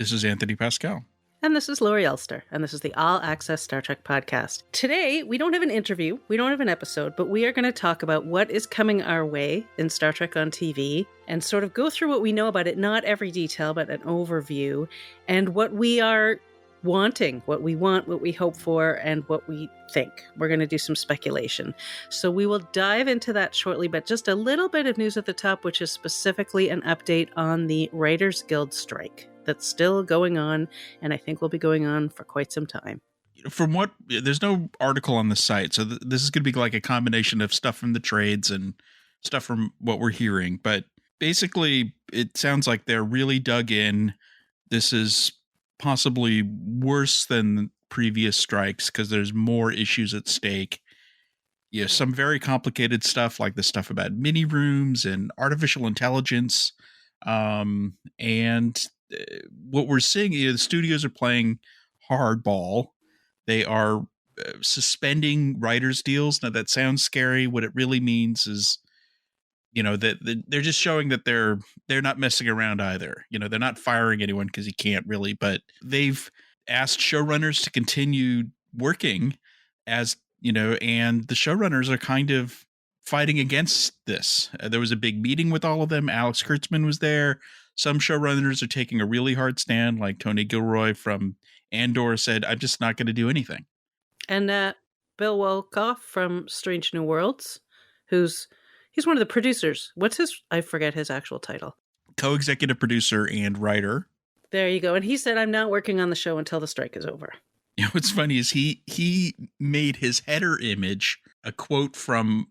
This is Anthony Pascal. And this is Laurie Elster, and this is the All Access Star Trek podcast. Today, we don't have an interview, we don't have an episode, but we are going to talk about what is coming our way in Star Trek on TV and sort of go through what we know about it, not every detail, but an overview, and what we are wanting, what we want, what we hope for, and what we think. We're going to do some speculation. So we will dive into that shortly, but just a little bit of news at the top, which is specifically an update on the Writers Guild strike that's still going on, and I think will be going on for quite some time. From what, there's no article on the site, so this is going to be like a combination of stuff from the trades and stuff from what we're hearing, but basically it sounds like they're really dug in. This is possibly worse than previous strikes because there's more issues at stake. Yeah, some very complicated stuff like the stuff about mini rooms and artificial intelligence, and what we're seeing is the studios are playing hardball. They are suspending writers' deals. Now that sounds scary. What it really means is, that they're just showing that they're not messing around either. They're not firing anyone because you can't really, but they've asked showrunners to continue working and the showrunners are kind of fighting against this. There was a big meeting with all of them. Alex Kurtzman was there. Some showrunners are taking a really hard stand, like Tony Gilroy from Andor said, I'm just not going to do anything. And Bill Wolkoff from Strange New Worlds, he's one of the producers. I forget his actual title. Co-executive producer and writer. There you go. And he said, I'm not working on the show until the strike is over. What's funny is he made his header image a quote from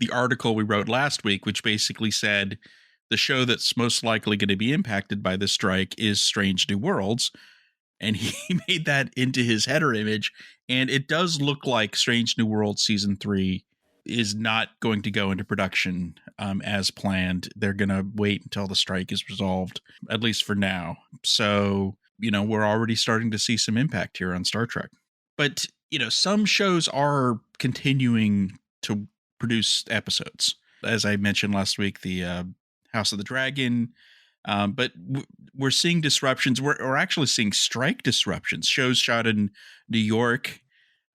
the article we wrote last week, which basically said, the show that's most likely going to be impacted by the strike is Strange New Worlds. And he made that into his header image. And it does look like Strange New Worlds Season 3 is not going to go into production as planned. They're going to wait until the strike is resolved, at least for now. So, we're already starting to see some impact here on Star Trek. But, some shows are continuing to produce episodes. As I mentioned last week, the House of the Dragon, but we're seeing disruptions. We're actually seeing strike disruptions. Shows shot in New York,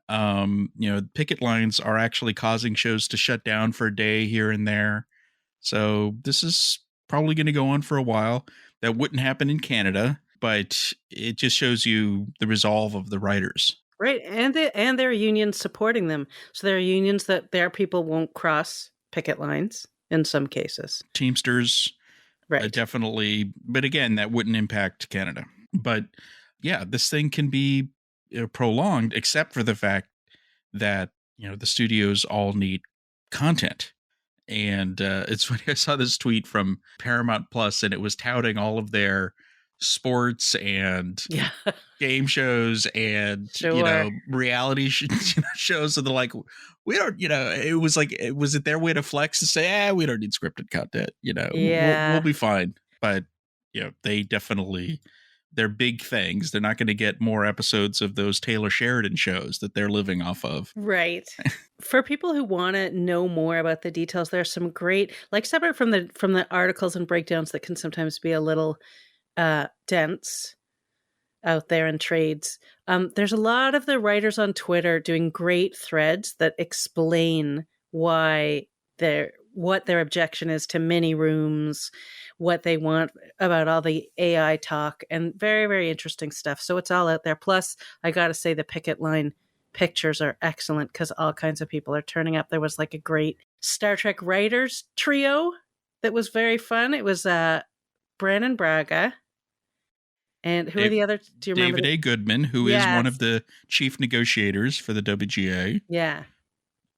picket lines are actually causing shows to shut down for a day here and there. So this is probably going to go on for a while. That wouldn't happen in Canada, but it just shows you the resolve of the writers. Right, and their unions supporting them. So there are unions that their people won't cross picket lines. In some cases, Teamsters, right? Definitely, but again, that wouldn't impact Canada. But yeah, this thing can be prolonged, except for the fact that the studios all need content. And it's funny, I saw this tweet from Paramount Plus, and it was touting all of their sports and game shows and reality shows. So they're like, we don't, it was it their way to flex to say, we don't need scripted content, we'll be fine. But they definitely, they're big things. They're not going to get more episodes of those Taylor Sheridan shows that they're living off of. Right. For people who want to know more about the details, there's some great, separate from the articles and breakdowns that can sometimes be a little dense out there in trades. There's a lot of the writers on Twitter doing great threads that explain what their objection is to mini rooms, what they want about all the AI talk, and very, very interesting stuff. So it's all out there. Plus, I got to say the picket line pictures are excellent because all kinds of people are turning up. There was a great Star Trek writers trio that was very fun. It was Brannon Braga. And who are the other? Do you remember? David A. Goodman, who is one of the chief negotiators for the WGA. Yeah.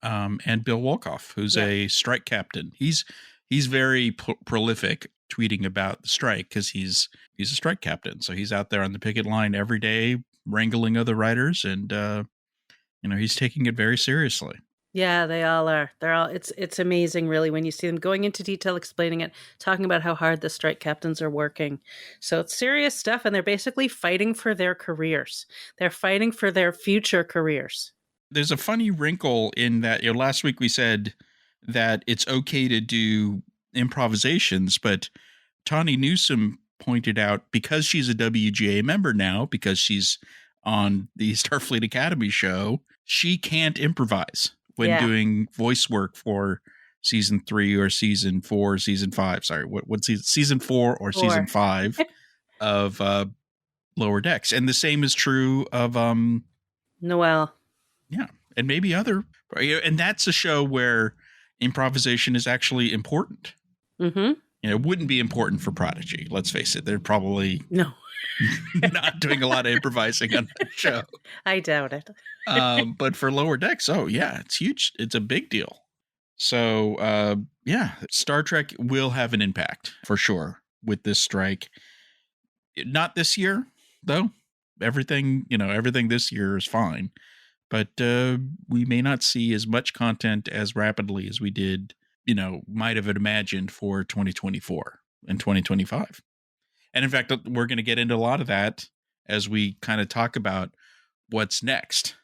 And Bill Wolkoff, who's a strike captain. He's very prolific tweeting about the strike because he's a strike captain. So he's out there on the picket line every day, wrangling other writers, and he's taking it very seriously. Yeah, they all are. It's amazing, really, when you see them going into detail, explaining it, talking about how hard the strike captains are working. So it's serious stuff, and they're basically fighting for their careers. They're fighting for their future careers. There's a funny wrinkle in that, last week we said that it's okay to do improvisations, but Tawny Newsome pointed out, because she's a WGA member now, because she's on the Starfleet Academy show, she can't improvise when Yeah. doing voice work for season 3 or season 4, season 5. Sorry, what season 4 or season 5 of Lower Decks. And the same is true of Noelle. yeah, and maybe other, and that's a show where improvisation is actually important. Mm-hmm. It wouldn't be important for Prodigy. Let's face it; they're probably No. not doing a lot of improvising on that show. I doubt it. But for Lower Decks, oh yeah, it's huge. It's a big deal. So yeah, Star Trek will have an impact for sure with this strike. Not this year, though. Everything this year is fine. But we may not see as much content as rapidly as we did, might have imagined for 2024 and 2025. And in fact, we're going to get into a lot of that as we kind of talk about what's next.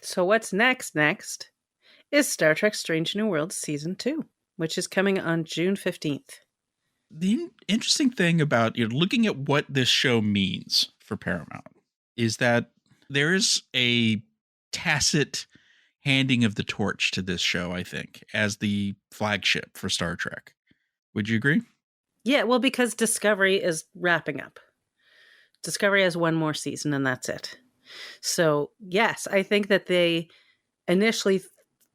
So what's next is Star Trek Strange New Worlds Season 2, which is coming on June 15th. The interesting thing about looking at what this show means for Paramount is that there is a tacit handing of the torch to this show, I think, as the flagship for Star Trek. Would you agree? Yeah, well, because Discovery is wrapping up. Discovery has one more season and that's it. So, yes, I think that they initially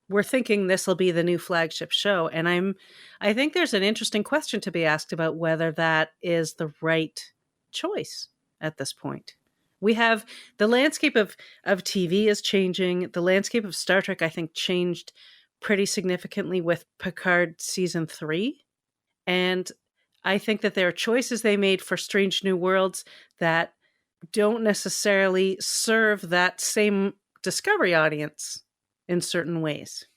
were thinking this will be the new flagship show. And I think there's an interesting question to be asked about whether that is the right choice at this point. We have the landscape of TV is changing. The landscape of Star Trek, I think, changed pretty significantly with Picard season 3. And I think that there are choices they made for Strange New Worlds that don't necessarily serve that same Discovery audience in certain ways.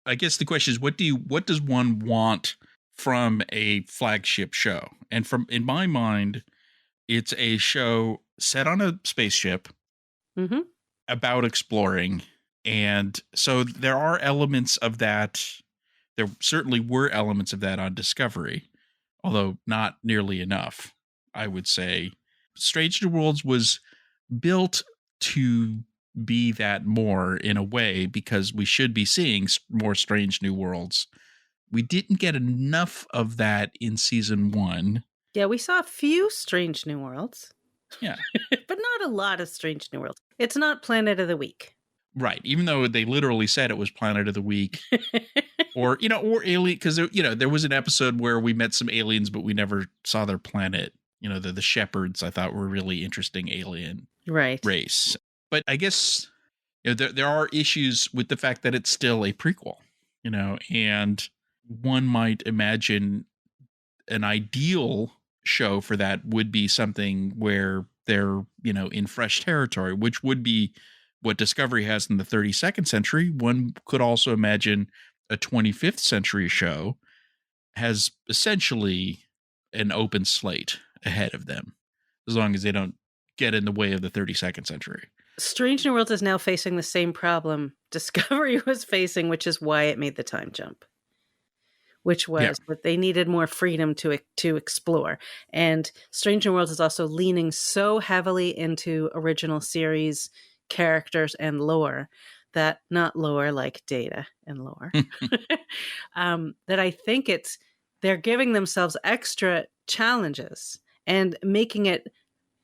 I guess the question is, what does one want from a flagship show? And in my mind, it's a show set on a spaceship about exploring. And so there are elements of that. There certainly were elements of that on Discovery, although not nearly enough, I would say. Strange New Worlds was built to be that more in a way, because we should be seeing more Strange New Worlds. We didn't get enough of that in season 1. Yeah, we saw a few Strange New Worlds. Yeah. But not a lot of Strange New Worlds. It's not Planet of the Week. Right. Even though they literally said it was Planet of the Week. or alien, because there was an episode where we met some aliens, but we never saw their planet. The shepherds, I thought, were a really interesting alien race. But I guess there are issues with the fact that it's still a prequel, and one might imagine an ideal show for that would be something where they're, in fresh territory, which would be what Discovery has in the 32nd century. One could also imagine a 25th century show has essentially an open slate ahead of them, as long as they don't get in the way of the 32nd century. Strange New Worlds is now facing the same problem Discovery was facing, which is why it made the time jump, which was that they needed more freedom to explore. And Strange New Worlds is also leaning so heavily into original series characters and lore, that not lore like Data and lore, that I think they're giving themselves extra challenges and making it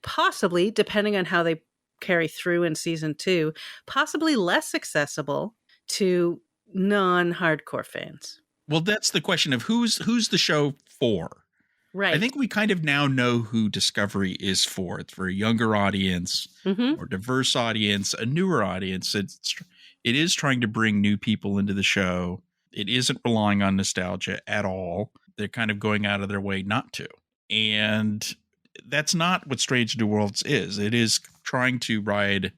possibly, depending on how they carry through in season 2, possibly less accessible to non-hardcore fans. Well, that's the question of who's the show for. Right. I think we kind of now know who Discovery is for. It's for a younger audience, more diverse audience, a newer audience. It is trying to bring new people into the show. It isn't relying on nostalgia at all. They're kind of going out of their way not to. And that's not what Strange New Worlds is. It is trying to ride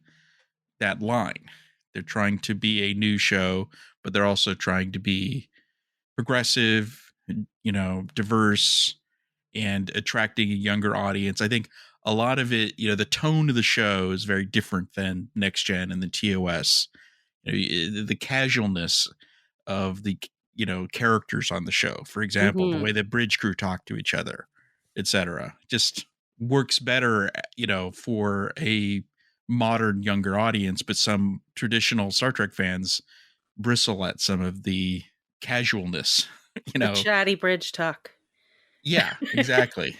that line. They're trying to be a new show, but they're also trying to be progressive, diverse, and attracting a younger audience. I think a lot of it, the tone of the show is very different than Next Gen and the TOS. The casualness of the, characters on the show, for example, the way the bridge crew talk to each other, etc. Just works better, for a modern younger audience, but some traditional Star Trek fans bristle at some of the casualness, you The know. chatty bridge talk. Yeah, exactly.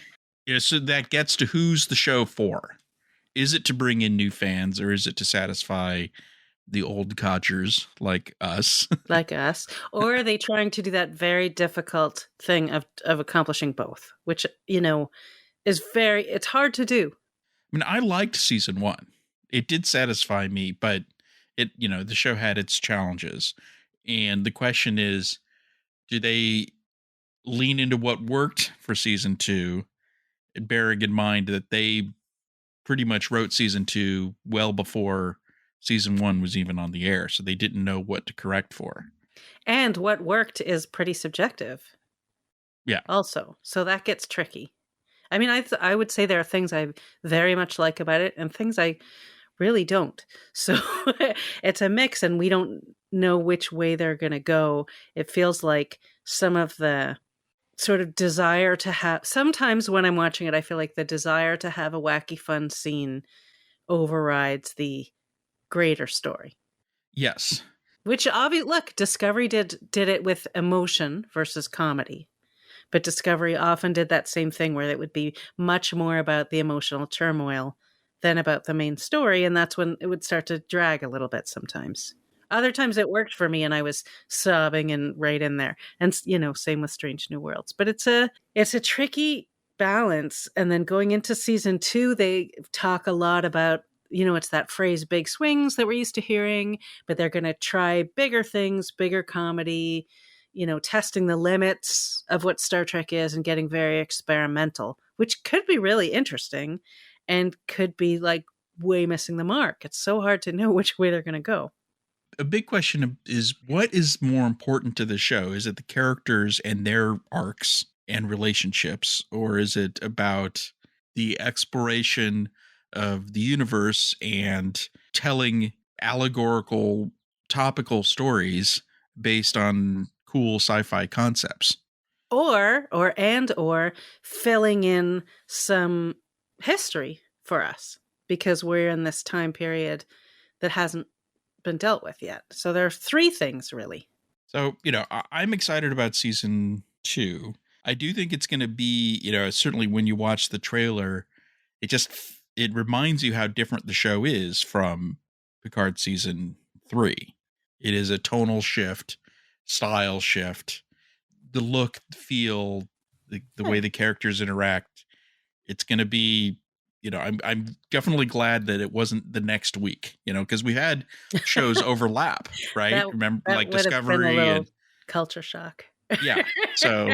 Yeah, so that gets to who's the show for. Is it to bring in new fans, or is it to satisfy the old codgers like us? Like us, or are they trying to do that very difficult thing of accomplishing both, which is it's hard to do. I mean, I liked season 1. It did satisfy me, but the show had its challenges. And the question is, do they lean into what worked for season 2, bearing in mind that they pretty much wrote season 2 well before season 1 was even on the air, so they didn't know what to correct for. And what worked is pretty subjective Yeah. also, so that gets tricky. I mean, I would say there are things I very much like about it and things I really don't. So it's a mix, and we don't know which way they're going to go. It feels like some of the sort of desire to have, sometimes when I'm watching it, I feel like the desire to have a wacky, fun scene overrides the greater story. Yes. Which obviously, look, Discovery did it with emotion versus comedy. But Discovery often did that same thing where it would be much more about the emotional turmoil than about the main story. And that's when it would start to drag a little bit sometimes. Other times it worked for me and I was sobbing and right in there. And, same with Strange New Worlds. But it's a tricky balance. And then going into season 2, they talk a lot about, it's that phrase, big swings, that we're used to hearing, but they're going to try bigger things, bigger comedy, testing the limits of what Star Trek is and getting very experimental, which could be really interesting and could be like way missing the mark. It's so hard to know which way they're going to go. A big question is, what is more important to the show? Is it the characters and their arcs and relationships, or is it about the exploration of the universe and telling allegorical, topical stories based on cool sci-fi concepts? Or filling in some history for us, because we're in this time period that hasn't been dealt with yet. So there are 3 things really. So, I'm excited about season 2. I do think it's going to be, certainly when you watch the trailer, it reminds you how different the show is from Picard season 3. It is a tonal shift, style shift, the look, the feel, the way the characters interact. It's going to be, I'm definitely glad that it wasn't the next week, because we had shows overlap, right? Remember, that like would have been a Discovery little and culture shock. yeah. So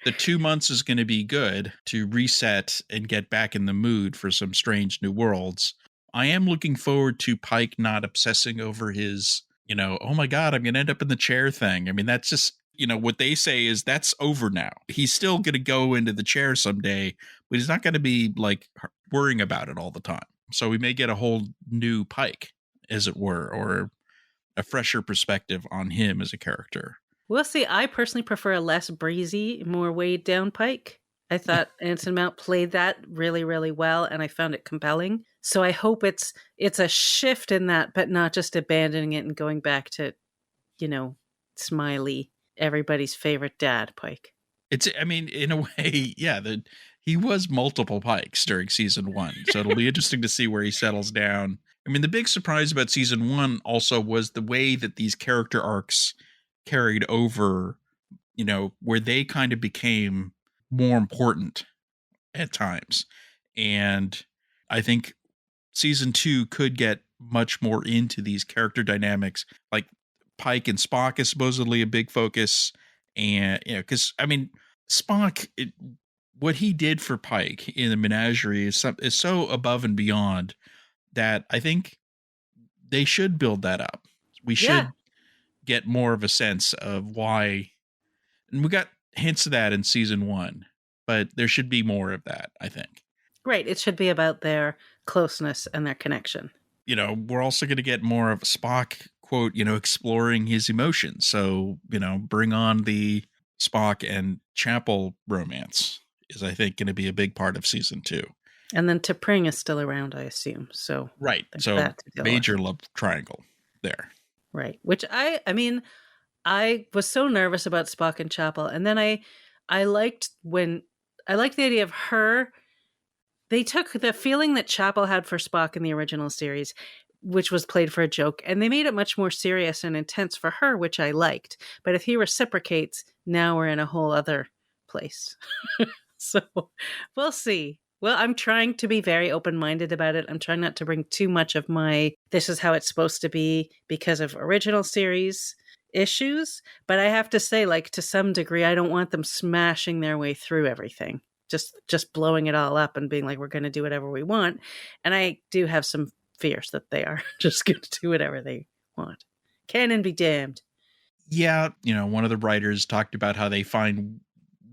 the 2 months is going to be good to reset and get back in the mood for some Strange New Worlds. I am looking forward to Pike not obsessing over his, oh my God, I'm going to end up in the chair thing. I mean, that's just, what they say is that's over now. He's still going to go into the chair someday, but he's not going to be like worrying about it all the time. So we may get a whole new Pike, as it were, or a fresher perspective on him as a character. We'll see. I personally prefer a less breezy, more weighed down Pike. I thought Anson Mount played that really, really well, and I found it compelling. So I hope it's a shift in that, but not just abandoning it and going back to, smiley, everybody's favorite dad Pike. I mean, in a way, yeah, he was multiple Pikes during season 1. So it'll be interesting to see where he settles down. I mean, the big surprise about season 1 also was the way that these character arcs carried over, where they kind of became more important at times. And I think season 2 could get much more into these character dynamics. Like Pike and Spock is supposedly a big focus. And, because, I mean, Spock, what he did for Pike in the menagerie is so above and beyond that I think they should build that up. We should get more of a sense of why. And we got hints of that in season 1, but there should be more of that, I think. Right. It should be about their closeness and their connection. We're also going to get more of Spock, quote, exploring his emotions. So, bring on the Spock and Chapel romance is, I think, going to be a big part of season 2. And then T'Pring is still around, I assume. So Right. there's So that to deal major with. love triangle there. Right. Which I mean, I was so nervous about Spock and Chapel, and then I liked the idea of her. They took the feeling that Chapel had for Spock in the original series, which was played for a joke, and they made it much more serious and intense for her, which I liked. But if he reciprocates, now we're in a whole other place. So we'll see. Well, I'm trying to be very open-minded about it. I'm trying not to bring too much of my this is how it's supposed to be because of original series issues. But I have to say, like, to some degree, I don't want them smashing their way through everything. Just blowing it all up and being like, we're going to do whatever we want. And I do have some fears that they are just going to do whatever they want. Canon be damned. Yeah, one of the writers talked about how they find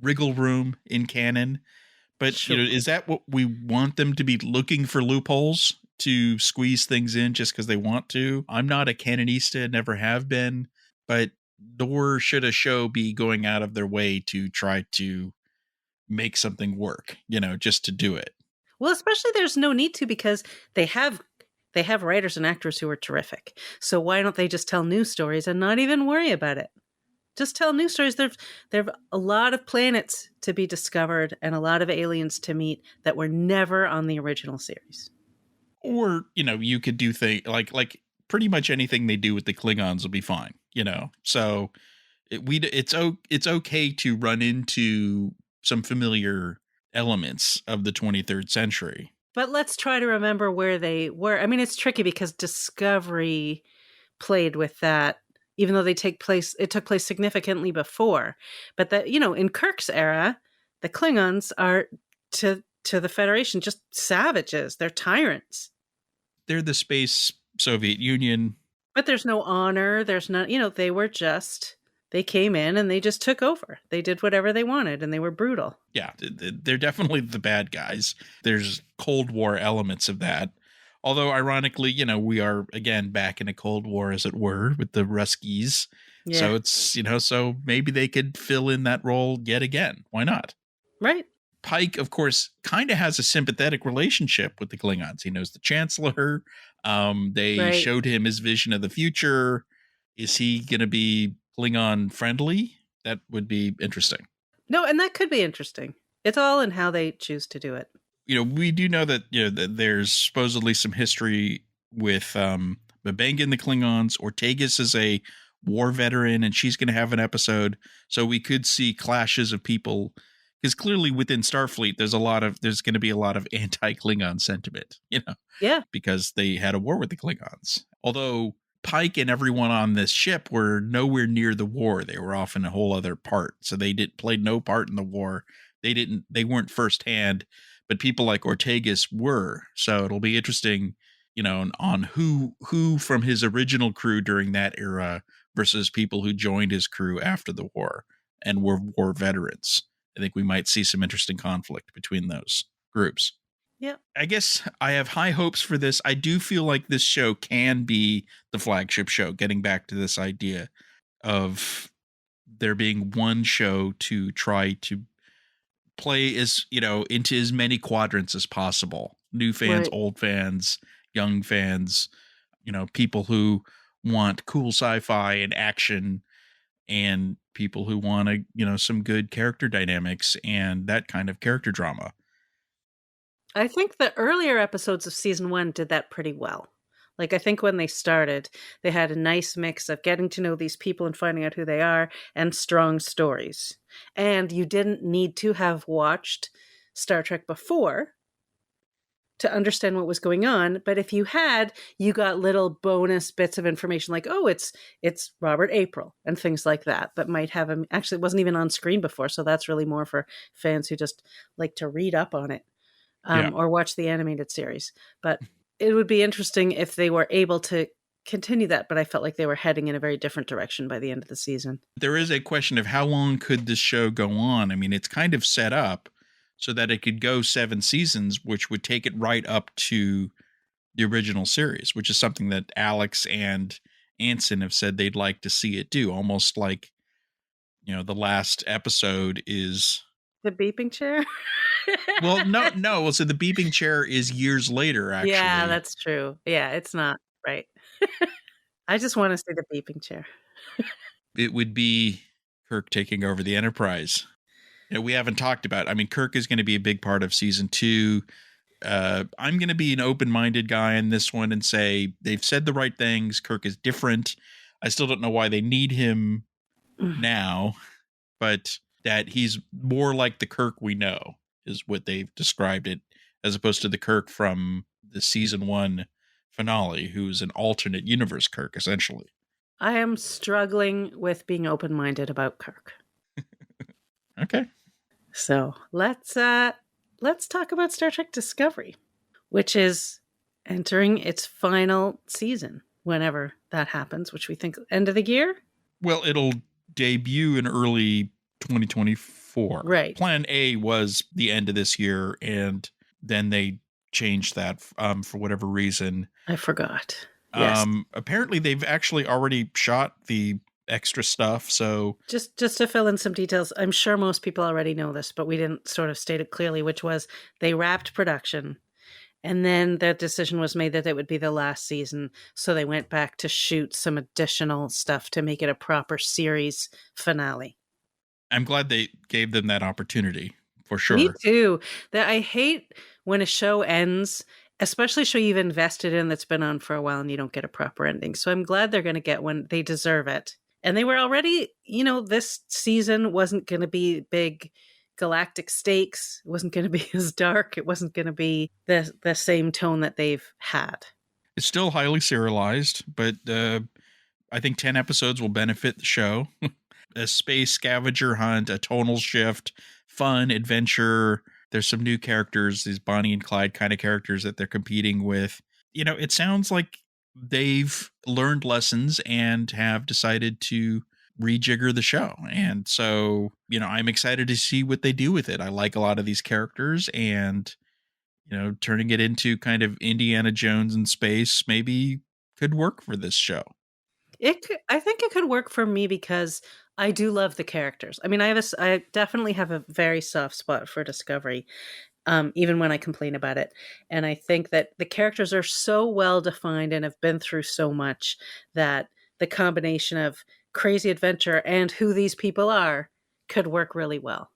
wriggle room in canon, but Sure. is that what we want them to be looking for loopholes to squeeze things in just because they want to? I'm not a canonista, never have been, but nor should a show be going out of their way to try to make something work, just to do it. Well, especially there's no need to because they have writers and actors who are terrific. So why don't they just tell new stories and not even worry about it? Just tell new stories. There are a lot of planets to be discovered and a lot of aliens to meet that were never on the original series. Or, you could do things like pretty much anything they do with the Klingons will be fine, So it's okay to run into some familiar elements of the 23rd century. But let's try to remember where they were. I mean, it's tricky because Discovery played with that, even though it took place significantly before. But that, in Kirk's era, the Klingons are to the Federation just savages. They're tyrants. They're the space Soviet Union. But there's no honor. There's not, they came in and they just took over. They did whatever they wanted and they were brutal. Yeah, they're definitely the bad guys. There's Cold War elements of that. Although, ironically, we are, again, back in a Cold War, as it were, with the Ruskies. Yeah. So it's, so maybe they could fill in that role yet again. Why not? Right. Pike, of course, kind of has a sympathetic relationship with the Klingons. He knows the Chancellor. They showed him his vision of the future. Is he going to be Klingon friendly? That would be interesting. No, and that could be interesting. It's all in how they choose to do it. We do know that that there's supposedly some history with M'Benga and the Klingons. Ortegas is a war veteran, and she's going to have an episode. So we could see clashes of people, because clearly within Starfleet, there's going to be a lot of anti-Klingon sentiment. Yeah, because they had a war with the Klingons. Although Pike and everyone on this ship were nowhere near the war. They were off in a whole other part. So they played no part in the war. They weren't firsthand, but people like Ortegas were. So it'll be interesting, on who from his original crew during that era versus people who joined his crew after the war and were war veterans. I think we might see some interesting conflict between those groups. Yeah. I guess I have high hopes for this. I do feel like this show can be the flagship show, getting back to this idea of there being one show to try to play as, into as many quadrants as possible. New fans, right. Old fans, young fans, people who want cool sci-fi and action, and people who want some good character dynamics and that kind of character drama. I think the earlier episodes of season 1 did that pretty well. Like, I think when they started, they had a nice mix of getting to know these people and finding out who they are and strong stories. And you didn't need to have watched Star Trek before to understand what was going on. But if you had, you got little bonus bits of information like, oh, it's Robert April and things like that might have him. Actually, it wasn't even on screen before. So that's really more for fans who just like to read up on it. Or watch the animated series. But it would be interesting if they were able to continue that. But I felt like they were heading in a very different direction by the end of the season. There is a question of how long could this show go on? I mean, it's kind of set up so that it could go 7 seasons, which would take it right up to the original series, which is something that Alex and Anson have said they'd like to see it do. Almost like, the last episode is The beeping chair? Well, no. Well, so the beeping chair is years later, actually. Yeah, that's true. Yeah, it's not right. I just want to see the beeping chair. It would be Kirk taking over the Enterprise. We haven't talked about. I mean, Kirk is going to be a big part of season 2. I'm going to be an open-minded guy in this one and say they've said the right things. Kirk is different. I still don't know why they need him now, but that he's more like the Kirk we know is what they've described it, as opposed to the Kirk from the season 1 finale, who's an alternate universe Kirk, essentially. I am struggling with being open-minded about Kirk. Okay. So let's talk about Star Trek Discovery, which is entering its final season whenever that happens, which we think end of the year. Well, it'll debut in early 2024. Right. Plan A was the end of this year, and then they changed that for whatever reason. I forgot. Yes. Apparently, they've actually already shot the extra stuff. So just to fill in some details, I'm sure most people already know this, but we didn't sort of state it clearly, which was they wrapped production. And then the decision was made that it would be the last season. So they went back to shoot some additional stuff to make it a proper series finale. I'm glad they gave them that opportunity, for sure. Me too. That I hate when a show ends, especially a show you've invested in that's been on for a while and you don't get a proper ending. So I'm glad they're going to get one. They deserve it. And they were already, this season wasn't going to be big galactic stakes. It wasn't going to be as dark. It wasn't going to be the same tone that they've had. It's still highly serialized, but I think 10 episodes will benefit the show. A space scavenger hunt, a tonal shift, fun, adventure. There's some new characters, these Bonnie and Clyde kind of characters that they're competing with. It sounds like they've learned lessons and have decided to rejigger the show. And so, I'm excited to see what they do with it. I like a lot of these characters, and, turning it into kind of Indiana Jones in space maybe could work for this show. I think it could work for me because I do love the characters. I mean, I definitely have a very soft spot for Discovery. Even when I complain about it. And I think that the characters are so well defined and have been through so much that the combination of crazy adventure and who these people are could work really well.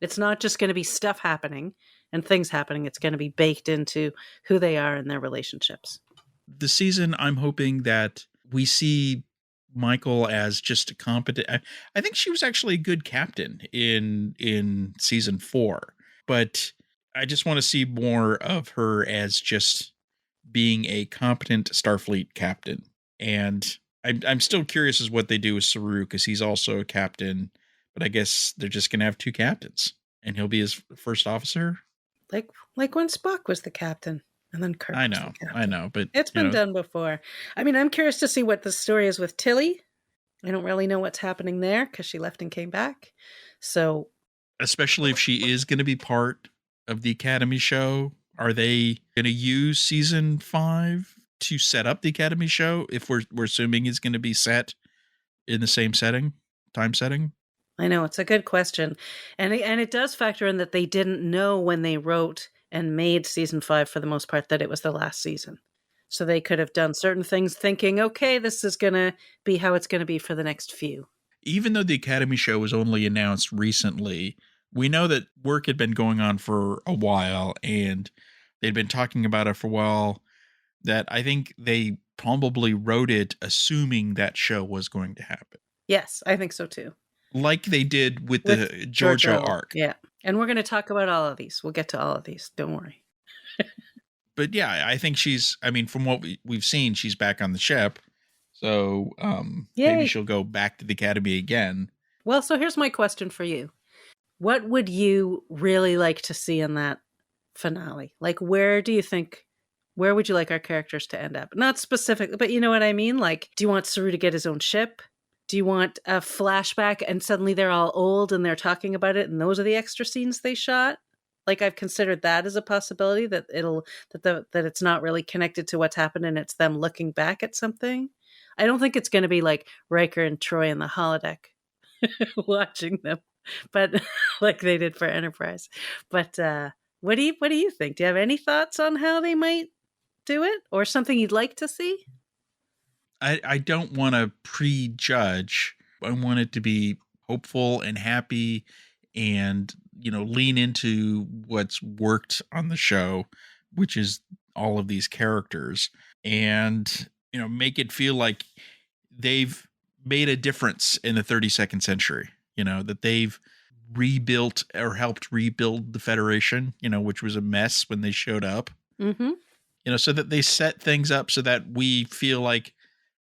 It's not just going to be stuff happening and things happening. It's going to be baked into who they are and their relationships. The season, I'm hoping that we see Michael as just a competent. I think she was actually a good captain in season 4. But I just want to see more of her as just being a competent Starfleet captain. And I'm still curious as what they do with Saru, because he's also a captain. But I guess they're just going to have 2 captains, and he'll be his first officer. Like when Spock was the captain, and then Kirk. I know, but it's been done before. I mean, I'm curious to see what the story is with Tilly. I don't really know what's happening there because she left and came back. So. Especially if she is going to be part of the Academy show. Are they going to use season 5 to set up the Academy show? If we're assuming it's going to be set in the same time setting? I know, it's a good question. And it does factor in that they didn't know when they wrote and made season 5 for the most part that it was the last season. So they could have done certain things thinking, okay, this is going to be how it's going to be for the next few. Even though the Academy show was only announced recently, we know that work had been going on for a while, and they'd been talking about it for a while. That I think they probably wrote it assuming that show was going to happen. Yes, I think so too. Like they did with the Georgiou arc. Yeah. And we're going to talk about all of these. We'll get to all of these. Don't worry. But yeah, I think from what we've seen, she's back on the ship. So maybe she'll go back to the Academy again. Well, so here's my question for you. What would you really like to see in that finale? Like, where would you like our characters to end up? Not specifically, but you know what I mean? Like, do you want Saru to get his own ship? Do you want a flashback and suddenly they're all old and they're talking about it and those are the extra scenes they shot? Like, I've considered that as a possibility, that that it's not really connected to what's happened and it's them looking back at something. I don't think it's going to be like Riker and Troy in the holodeck watching them. but like they did for Enterprise. But what do you think? Do you have any thoughts on how they might do it, or something you'd like to see? I don't want to prejudge. I want it to be hopeful and happy and, lean into what's worked on the show, which is all of these characters, and, make it feel like they've made a difference in the 32nd century, that they've rebuilt or helped rebuild the Federation, which was a mess when they showed up, Mm-hmm. so that they set things up so that we feel like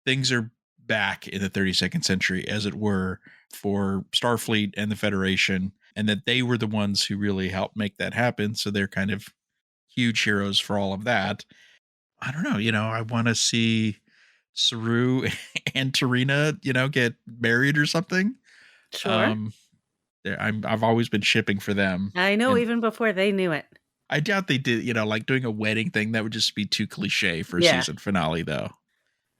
things are back in the 32nd century, as it were, for Starfleet and the Federation, and that they were the ones who really helped make that happen. So they're kind of huge heroes for all of that. I don't know, I want to see Saru and Tarina, get married or something. Sure. I've always been shipping for them. I know, And even before they knew it. I doubt they did, like doing a wedding thing. That would just be too cliche for a Yeah. season finale, though.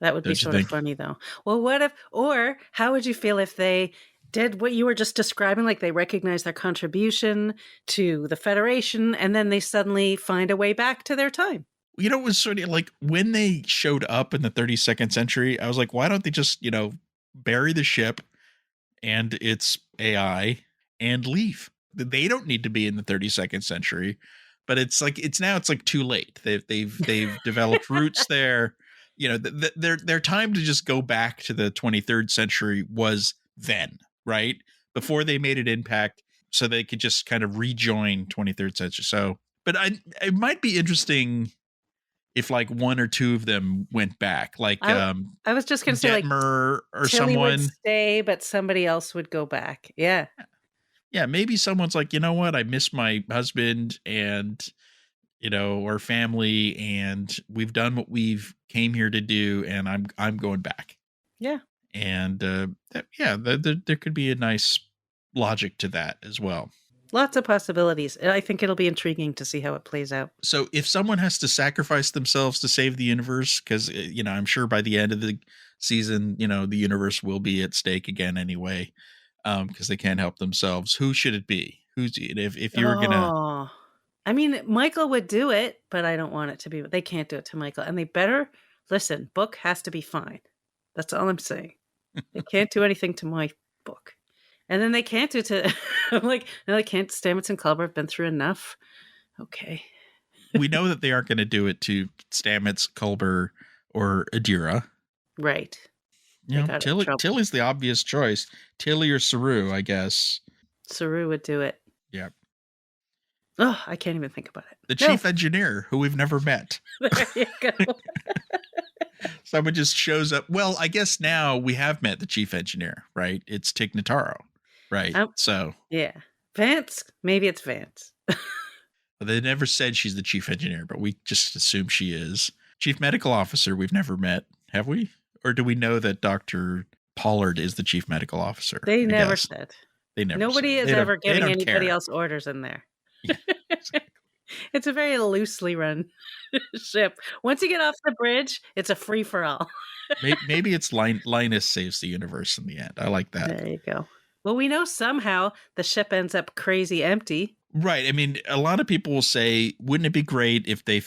That would be Don't you sort of think? funny, though. Well, or how would you feel if they did what you were just describing, like they recognize their contribution to the Federation, and then they suddenly find a way back to their time? It was sort of like when they showed up in the 32nd century, I was like, why don't they just, bury the ship and its AI and leave? They don't need to be in the 32nd century, but it's like too late. They've developed roots there. Their time to just go back to the 23rd century was then, right? Before they made an impact, so they could just kind of rejoin 23rd century. So, but it might be interesting if like one or two of them went back, like I was just going to say, like Detmer or Tilly someone would stay, but somebody else would go back. Yeah. Yeah, maybe someone's like, you know what, I miss my husband and our family, and we've done what we've came here to do, and I'm going back. Yeah. And there could be a nice logic to that as well. Lots of possibilities. I think it'll be intriguing to see how it plays out. So if someone has to sacrifice themselves to save the universe, because I'm sure by the end of the season, the universe will be at stake again anyway, because they can't help themselves. Who should it be? If you were gonna? I mean, Michael would do it, but I don't want it to be. They can't do it to Michael, and they better listen. Book has to be fine. That's all I'm saying. They can't do anything to my book. And then they can't do to, I'm like, no, they can't. Stamets and Culber have been through enough. Okay. We know that they aren't going to do it to Stamets, Culber, or Adira. Right. Tilly's the obvious choice. Tilly or Saru, I guess. Saru would do it. Yeah. Oh, I can't even think about it. The chief engineer, who we've never met. There you go. Someone just shows up. Well, I guess now we have met the chief engineer, right? It's Tig Notaro, right? So yeah, Vance. Maybe it's Vance. They never said she's the chief engineer, but we just assume she is. Chief medical officer, we've never met, have we? Or do we know that Dr. Pollard is the chief medical officer? They never said. They never. Nobody is ever giving anybody else orders in there. Yeah, exactly. It's a very loosely run ship. Once you get off the bridge, it's a free for all. Maybe it's Linus saves the universe in the end. I like that. There you go. Well, we know somehow the ship ends up crazy empty. Right. I mean, a lot of people will say, wouldn't it be great if they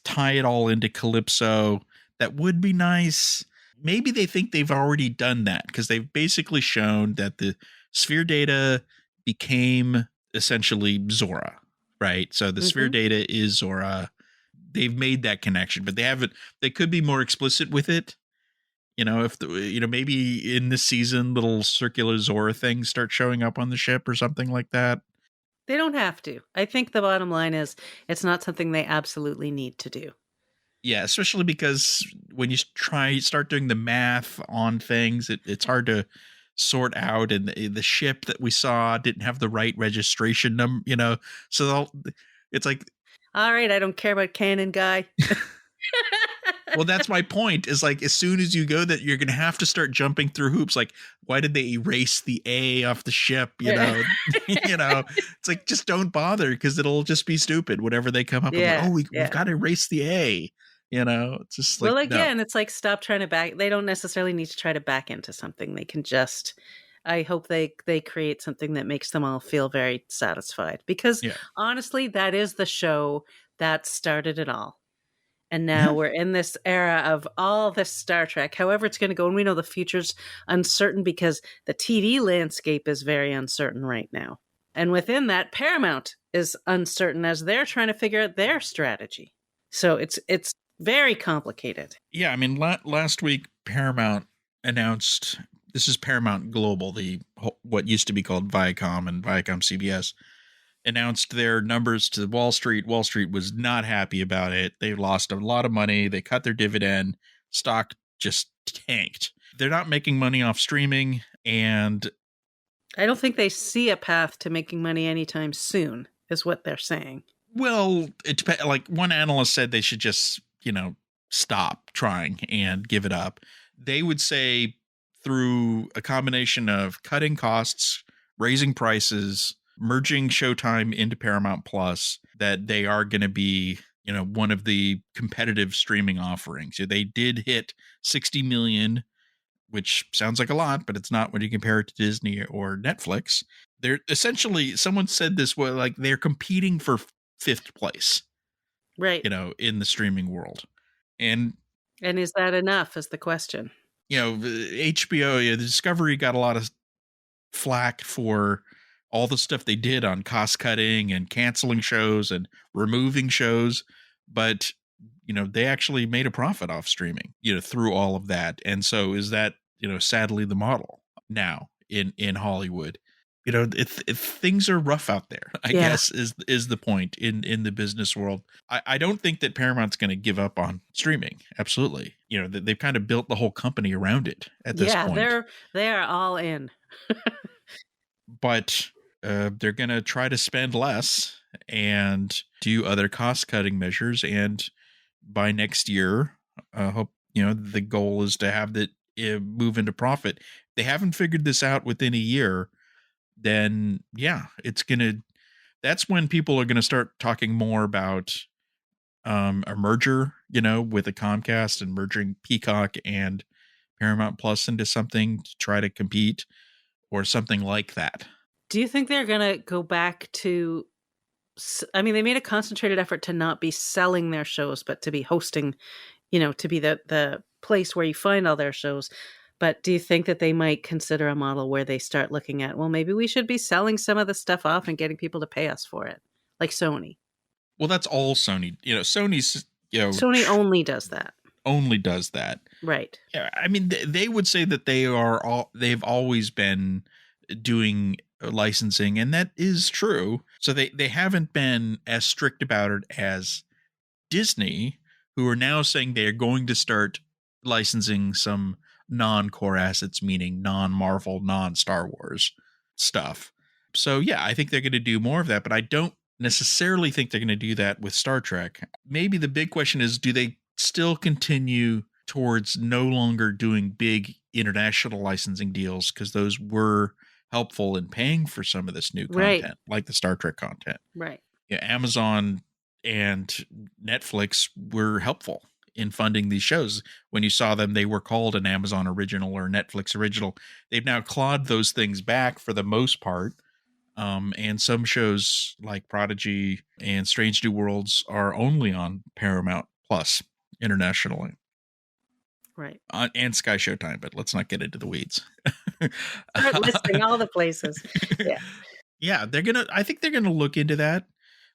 tie it all into Calypso? That would be nice. Maybe they think they've already done that because they've basically shown that the sphere data became essentially Zora, right? So the sphere data is Zora. They've made that connection, but they haven't. They could be more explicit with it. If maybe in this season, little circular Zora things start showing up on the ship or something like that. They don't have to. I think the bottom line is it's not something they absolutely need to do. Yeah, especially because when you start doing the math on things, it's hard to sort out. And the ship that we saw didn't have the right registration number, so it's like, all right, I don't care about canon guy. Well, that's my point, is like, as soon as you go that, you're going to have to start jumping through hoops. Like, why did they erase the A off the ship? It's like, just don't bother, because it'll just be stupid. Whatever they come up with, we've got to erase the A. It's just like, well, again, it's like, stop trying to back. They don't necessarily need to try to back into something. They can just I hope they create something that makes them all feel very satisfied, because Yeah. honestly, that is the show that started it all. And now Yeah. we're in this era of all this Star Trek, however it's going to go. And we know the future's uncertain because the TV landscape is very uncertain right now. And within that, Paramount is uncertain as they're trying to figure out their strategy. So it's very complicated. Yeah, I mean, last week Paramount announced, this is Paramount Global, what used to be called Viacom and Viacom CBS, announced their numbers to Wall Street. Wall Street was not happy about it. They lost a lot of money. They cut their dividend. Stock just tanked. They're not making money off streaming, and I don't think they see a path to making money anytime soon, is what they're saying. well, it depends. Like one analyst said, they should just, stop trying and give it up. They would say through a combination of cutting costs, raising prices, merging Showtime into Paramount Plus, that they are going to be, one of the competitive streaming offerings. So they did hit 60 million, which sounds like a lot, but it's not when you compare it to Disney or Netflix. They're essentially, someone said this way, like they're competing for fifth place, Right. in the streaming world. And is that enough is the question. HBO, the Discovery got a lot of flack for all the stuff they did on cost cutting and canceling shows and removing shows, but they actually made a profit off streaming, through all of that. And so is that, sadly the model now in Hollywood. If things are rough out there, I guess is the point in the business world. I don't think that Paramount's going to give up on streaming. Absolutely. They've kind of built the whole company around it at this point. They are all in. But they're going to try to spend less and do other cost cutting measures. And by next year, hope, the goal is to have that move into profit. If they haven't figured this out within a year, then that's when people are going to start talking more about a merger, with a Comcast and merging Peacock and Paramount Plus into something to try to compete or something like that. Do you think they're going to go back to, I mean, they made a concentrated effort to not be selling their shows, but to be hosting, to be the place where you find all their shows. But do you think that they might consider a model where they start looking at, well, maybe we should be selling some of the stuff off and getting people to pay us for it, like Sony? Well, that's all Sony. Sony's, Sony only does that. Only does that. Right. Yeah, I mean, they would say that they've always been doing licensing, and that is true. So they haven't been as strict about it as Disney, who are now saying they are going to start licensing some non-core assets, meaning non-Marvel, non-Star Wars stuff. So yeah, I think they're going to do more of that, but I don't necessarily think they're going to do that with Star Trek. Maybe the big question is, do they still continue towards no longer doing big international licensing deals, because those were helpful in paying for some of this new content, like the Star Trek content. Right. Yeah, Amazon and Netflix were helpful in funding these shows. When you saw them, they were called an Amazon original or Netflix original. They've now clawed those things back for the most part. And some shows like Prodigy and Strange New Worlds are only on Paramount Plus internationally. Right. And Sky Showtime, but let's not get into the weeds. Start listing all the places. Yeah. Yeah, I think they're gonna look into that.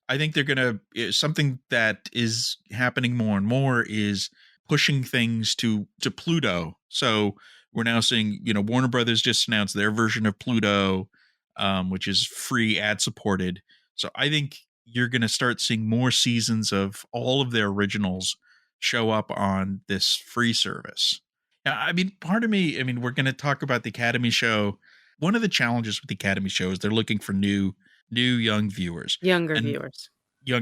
I think they're gonna, something that is happening more and more is pushing things to Pluto. So we're now seeing, Warner Brothers just announced their version of Pluto, which is free, ad supported. So I think you're going to start seeing more seasons of all of their originals show up on this free service. Now, I mean, part of me, we're going to talk about the Academy show. One of the challenges with the Academy show is they're looking for new young viewers. Younger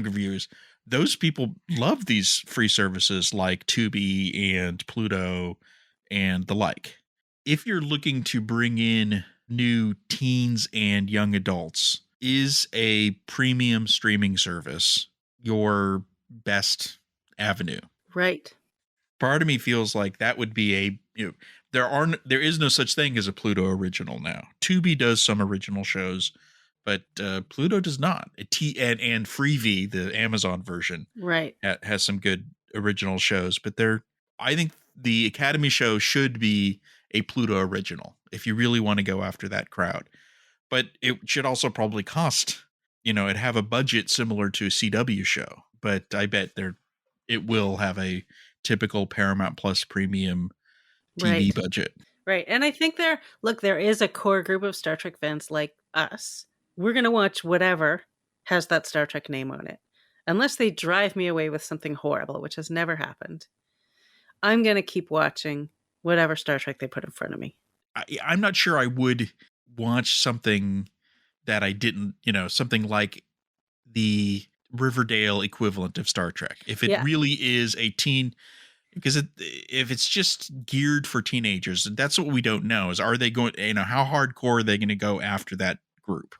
viewers. Those people love these free services like Tubi and Pluto and the like. If you're looking to bring in new teens and young adults, is a premium streaming service your best avenue? Right. Part of me feels like that would be there is no such thing as a Pluto original now. Tubi does some original shows, but Pluto does not. And Freevee, the Amazon version, Right. has some good original shows. But I think the Academy show should be a Pluto original if you really want to go after that crowd. But it should also probably cost, it have a budget similar to a CW show. But I bet it will have a typical Paramount Plus premium TV Right. budget. Right. And I think there is a core group of Star Trek fans like us. We're going to watch whatever has that Star Trek name on it. Unless they drive me away with something horrible, which has never happened. I'm going to keep watching whatever Star Trek they put in front of me. I'm not sure I would watch something that I didn't, something like the Riverdale equivalent of Star Trek. If it really is a teen, because if it's just geared for teenagers, that's what we don't know is, are they going, how hardcore are they going to go after that group?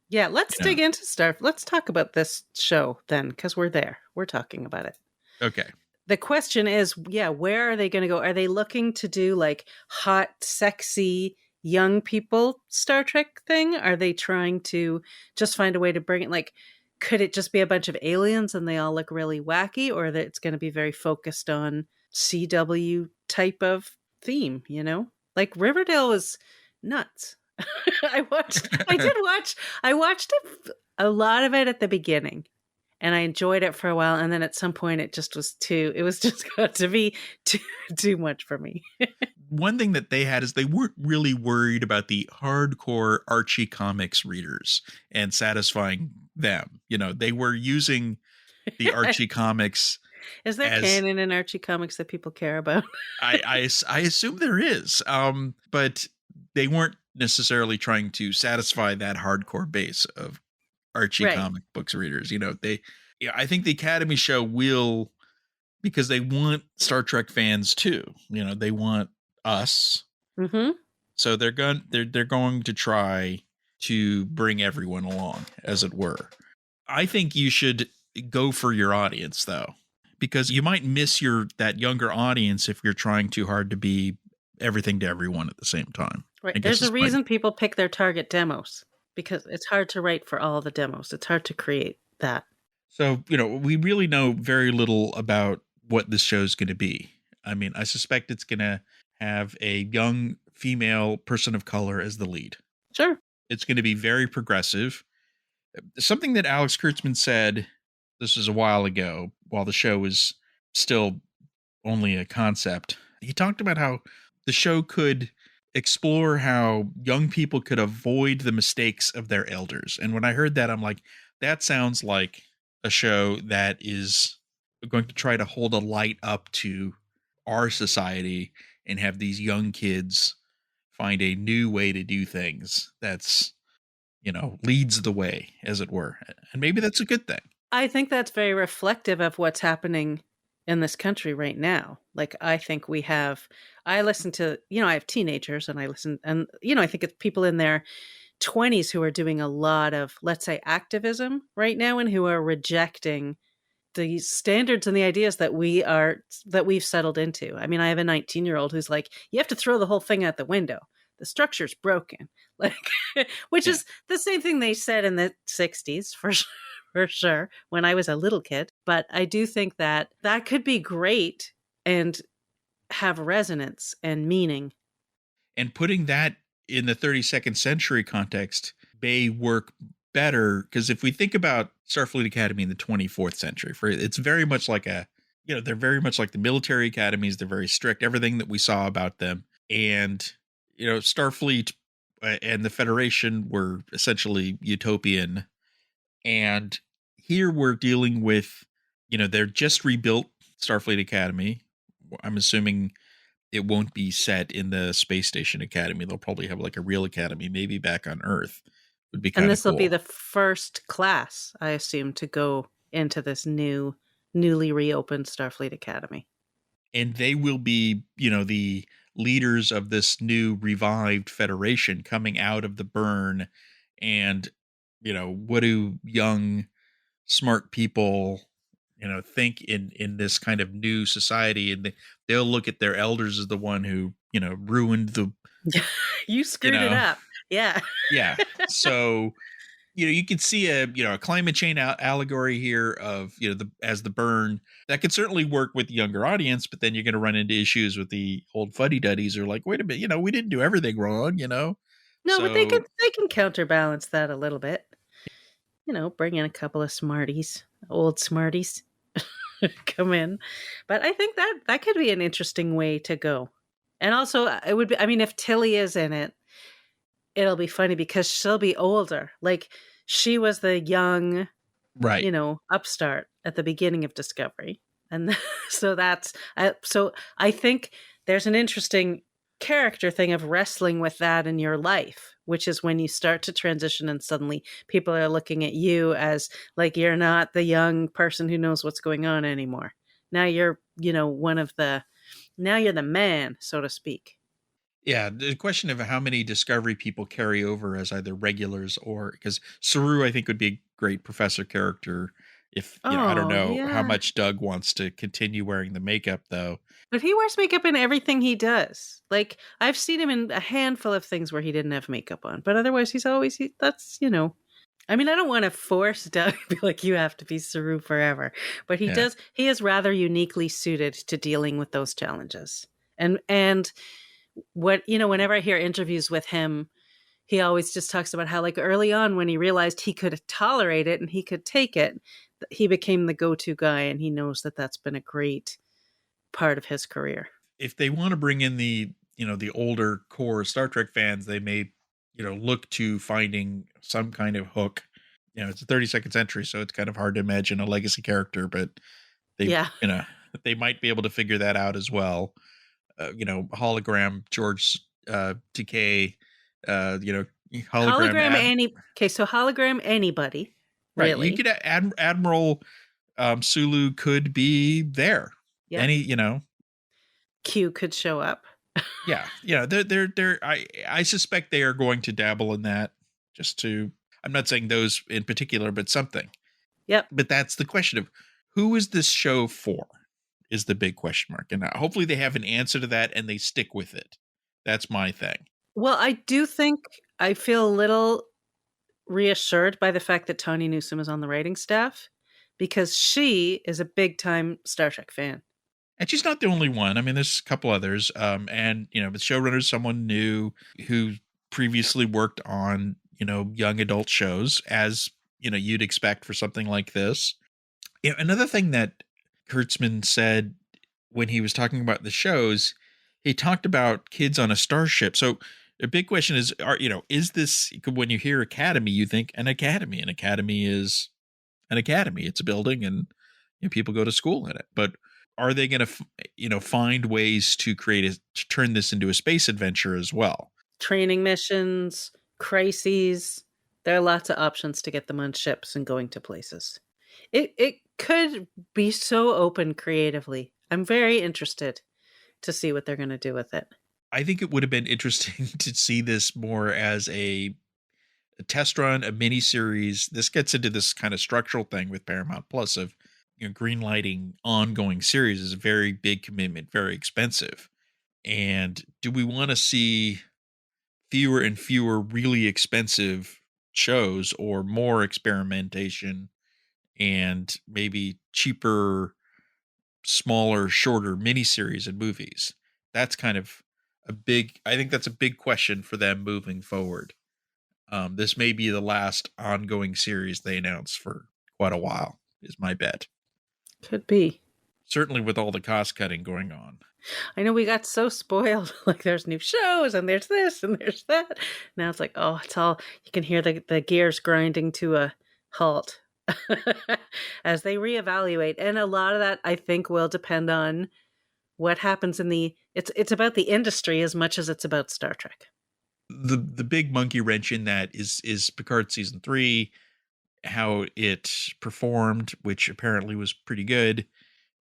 Yeah, let's dig into Let's talk about this show then, because we're there. We're talking about it. Okay. The question is, where are they going to go? Are they looking to do like hot, sexy, young people Star Trek thing? Are they trying to just find a way to bring it? Like, could it just be a bunch of aliens and they all look really wacky, or that it's going to be very focused on CW type of theme? Like Riverdale was nuts. I watched a lot of it at the beginning, and I enjoyed it for a while, and then at some point it just got to be too much for me. One thing that they had is they weren't really worried about the hardcore Archie comics readers and satisfying them. They were using the Archie comics. Is there canon in Archie comics that people care about? I assume there is, but they weren't necessarily trying to satisfy that hardcore base of Archie comic books readers. I think the Academy show will, because they want Star Trek fans too. They want us. Mm-hmm. So they're going to try to bring everyone along, as it were. I think you should go for your audience though, because you might miss that younger audience if you're trying too hard to be everything to everyone at the same time. Right. There's a reason people pick their target demos, because it's hard to write for all the demos. It's hard to create that. So, we really know very little about what this show's going to be. I mean, I suspect it's going to have a young female person of color as the lead. Sure. It's going to be very progressive. Something that Alex Kurtzman said, this was a while ago, while the show was still only a concept. He talked about how the show could explore how young people could avoid the mistakes of their elders. And when I heard that, I'm like, that sounds like a show that is going to try to hold a light up to our society and have these young kids find a new way to do things that's, leads the way, as it were. And maybe that's a good thing. I think that's very reflective of what's happening in this country right now. Like, I think I listen to, I have teenagers and I listen, and, I think it's people in their 20s who are doing a lot of, let's say, activism right now, and who are rejecting the standards and the ideas that we've settled into. I mean, I have a 19-year-old who's like, you have to throw the whole thing out the window. The structure's broken. Like, which is the same thing they said in the 60s for sure, when I was a little kid. But I do think that could be great and have resonance and meaning. And putting that in the 32nd century context may work better, because if we think about Starfleet Academy in the 24th century, it's very much like they're very much like the military academies. They're very strict, everything that we saw about them. And, Starfleet and the Federation were essentially utopian. And here we're dealing with, they're just rebuilt Starfleet Academy. I'm assuming it won't be set in the Space Station Academy. They'll probably have like a real academy, maybe back on Earth. Would be kind of cool. And this will be the first class, I assume, to go into this newly reopened Starfleet Academy. And they will be, the leaders of this new revived Federation coming out of the burn. And, what do young, smart people, think in this kind of new society? And they'll look at their elders as the one who, ruined the, You you screwed it know, up. Yeah. yeah. So, you can see a climate change allegory here of, as the burn that could certainly work with the younger audience, but then you're going to run into issues with the old fuddy duddies who are like, wait a minute, we didn't do everything wrong. No, but So they can counterbalance that a little bit. Bring in a couple of smarties, old smarties, come in. But I think that could be an interesting way to go. And also, it would be. I mean, if Tilly is in it, it'll be funny because she'll be older. Like she was the young, right. upstart at the beginning of Discovery, and so so I think there's an interesting character thing of wrestling with that in your life, which is when you start to transition and suddenly people are looking at you as like you're not the young person who knows what's going on anymore. Now you're, now you're the man, so to speak. Yeah, the question of how many Discovery people carry over as either regulars or because Saru, I think, would be a great professor character. If I don't Oh, know how yeah. much Doug wants to continue wearing the makeup, though. But he wears makeup in everything he does. Like I've seen him in a handful of things where he didn't have makeup on, but otherwise that's. I mean, I don't want to force Doug to be like you have to be Saru forever, but he Yeah, does. He is rather uniquely suited to dealing with those challenges. And whenever I hear interviews with him, he always just talks about how like early on when he realized he could tolerate it and he could take it, he became the go-to guy, and he knows that that's been a great part of his career. if they want to bring in the older core Star Trek fans, they may look to finding some kind of hook. It's a 32nd century, so it's kind of hard to imagine a legacy character, but they Yeah. you know they might be able to figure that out as well. Hologram George Takei, hologram Hologram hologram anybody, right. You really. could Admiral Sulu could be there. Yep. Any. Q could show up. Yeah, they're I suspect they are going to dabble in that just to. I'm not saying those in particular, but something. Yep. But that's the question of who is this show for? Is the big question mark, and hopefully they have an answer to that and they stick with it. That's my thing. Well, I do think I feel a little reassured by the fact that Tawny Newsome is on the writing staff because she is a big time Star Trek fan. And she's not the only one. I mean, there's a couple others. And the showrunner is someone new who previously worked on, young adult shows, as you'd expect for something like this. Another thing that Kurtzman said when he was talking about the shows, he talked about kids on a starship. So a big question is this, when you hear academy, you think an academy. An academy is an academy. It's a building and people go to school in it. But are they going to, find ways to to turn this into a space adventure as well? Training missions, crises. There are lots of options to get them on ships and going to places. It could be so open creatively. I'm very interested to see what they're going to do with it. I think it would have been interesting to see this more as a test run, a mini series. This gets into this kind of structural thing with Paramount Plus of green lighting ongoing series is a very big commitment, very expensive. And do we want to see fewer and fewer really expensive shows or more experimentation and maybe cheaper, smaller, shorter miniseries and movies? That's kind of I think that's a big question for them moving forward. This may be the last ongoing series they announce for quite a while, is my bet. Could be. Certainly with all the cost cutting going on. I know we got so spoiled. Like there's new shows and there's this and there's that. Now it's like, oh, it's all you can hear the gears grinding to a halt as they reevaluate. And a lot of that I think will depend on what happens in it's about the industry as much as it's about Star Trek. The big monkey wrench in that is Picard season 3, how it performed, which apparently was pretty good.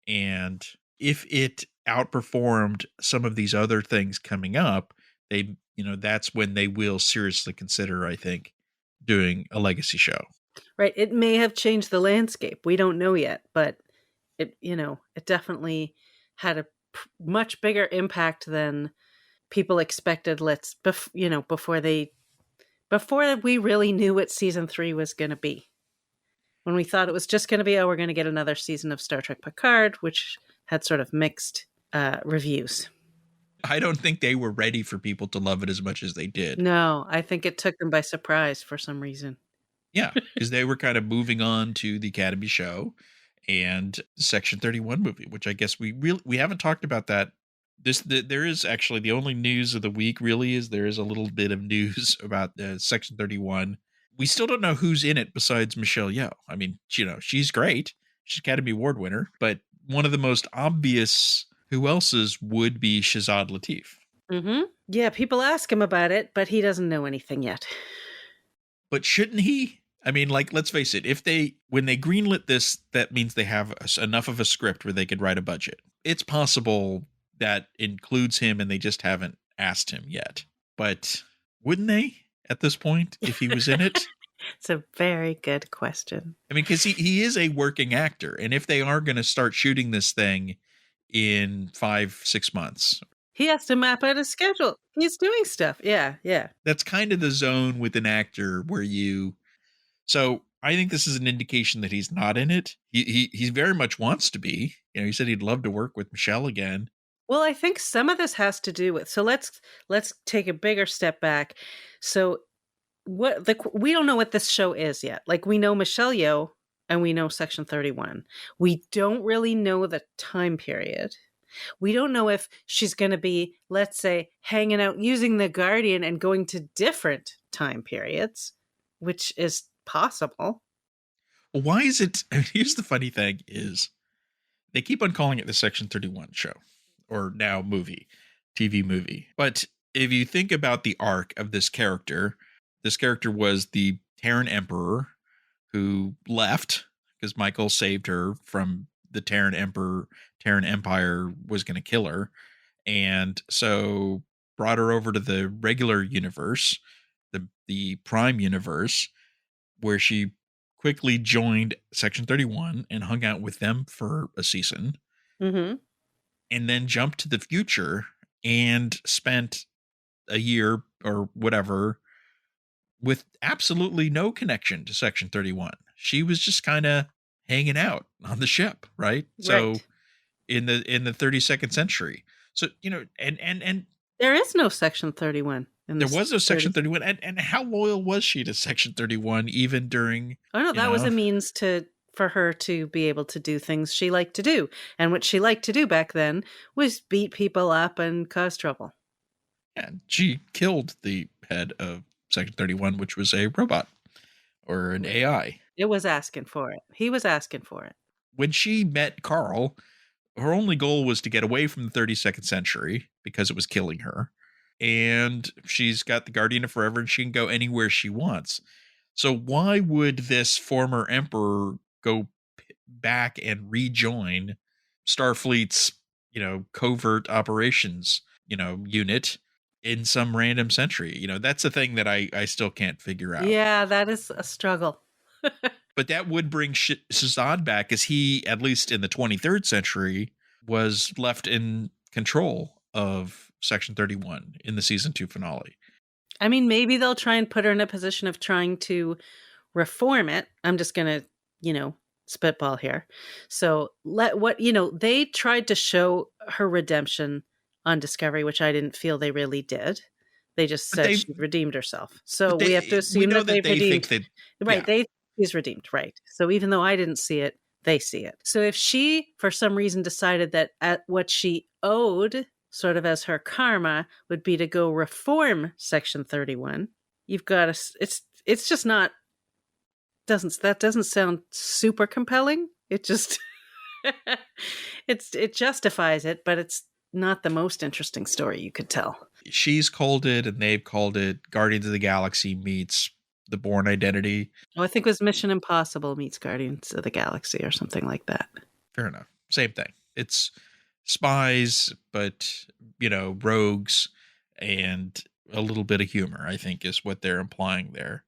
And if it outperformed some of these other things coming up, that's when they will seriously consider, I think, doing a legacy show. Right. It may have changed the landscape. We don't know yet, but it definitely had a much bigger impact than people expected. Before we really knew what season 3 was going to be. When we thought it was just going to be, we're going to get another season of Star Trek Picard, which had sort of mixed reviews. I don't think they were ready for people to love it as much as they did. No, I think it took them by surprise for some reason. Yeah, because they were kind of moving on to the Academy show and Section 31 movie, which I guess we haven't talked about that. There is actually the only news of the week really is there is a little bit of news about Section 31. We still don't know who's in it besides Michelle Yeoh. I mean, she's great. She's Academy Award winner, but one of the most obvious who else's would be Shazad Latif. Mm-hmm. Yeah, people ask him about it, but he doesn't know anything yet. But shouldn't he? I mean, like, let's face it. When they greenlit this, that means they have enough of a script where they could write a budget. It's possible that includes him and they just haven't asked him yet. But wouldn't they at this point if he was in it? It's a very good question. I mean, because he is a working actor. And if they are going to start shooting this thing in 5-6 months, he has to map out a schedule. He's doing stuff. Yeah. That's kind of the zone with an actor where so I think this is an indication that he's not in it. He very much wants to be. He said he'd love to work with Michelle again. Well, I think some of this has to do with. So let's take a bigger step back. So we don't know what this show is yet. Like, we know Michelle Yeoh and we know Section 31. We don't really know the time period. We don't know if she's going to be, let's say, hanging out using the Guardian and going to different time periods, which is possible. Well, why is it? Here's the funny thing is they keep on calling it the Section 31 show or now TV movie. But if you think about the arc of this character was the Terran Emperor who left because Michael saved her from the Terran Empire was going to kill her. And so brought her over to the regular universe, the Prime universe, where she quickly joined Section 31 and hung out with them for a season. Mm-hmm. And then jumped to the future and spent a year or whatever with absolutely no connection to Section 31. She was just kind of hanging out on the ship, right? So in the 32nd century. So, and there is no Section 31. There was no Section 31. And how loyal was she to Section 31 even during... Oh, no, that was a means for her to be able to do things she liked to do. And what she liked to do back then was beat people up and cause trouble. And she killed the head of Section 31, which was a robot or an AI. It was asking for it. He was asking for it. When she met Carl, her only goal was to get away from the 32nd century because it was killing her. And she's got the Guardian of Forever and she can go anywhere she wants. So why would this former emperor go back and rejoin Starfleet's, covert operations, unit in some random century? That's a thing that I still can't figure out. Yeah, that is a struggle. But that would bring Shazad back, as he, at least in the 23rd century, was left in control of Section 31 in the season 2 finale. I mean, maybe they'll try and put her in a position of trying to reform it. I'm just going to, spitball here. So they tried to show her redemption on Discovery, which I didn't feel they really did. They just said she redeemed herself. So we have to assume that they've redeemed. Right. Yeah. She's redeemed. Right. So even though I didn't see it, they see it. So if she, for some reason, decided that at what she owed, sort of as her karma, would be to go reform Section 31, you've got to, it's just not, that doesn't sound super compelling. It just, it justifies it, but it's not the most interesting story you could tell. She's called it, and they've called it Guardians of the Galaxy meets The Bourne Identity. Oh, I think it was Mission Impossible meets Guardians of the Galaxy or something like that. Fair enough. Same thing. It's spies, but, rogues and a little bit of humor, I think, is what they're implying there.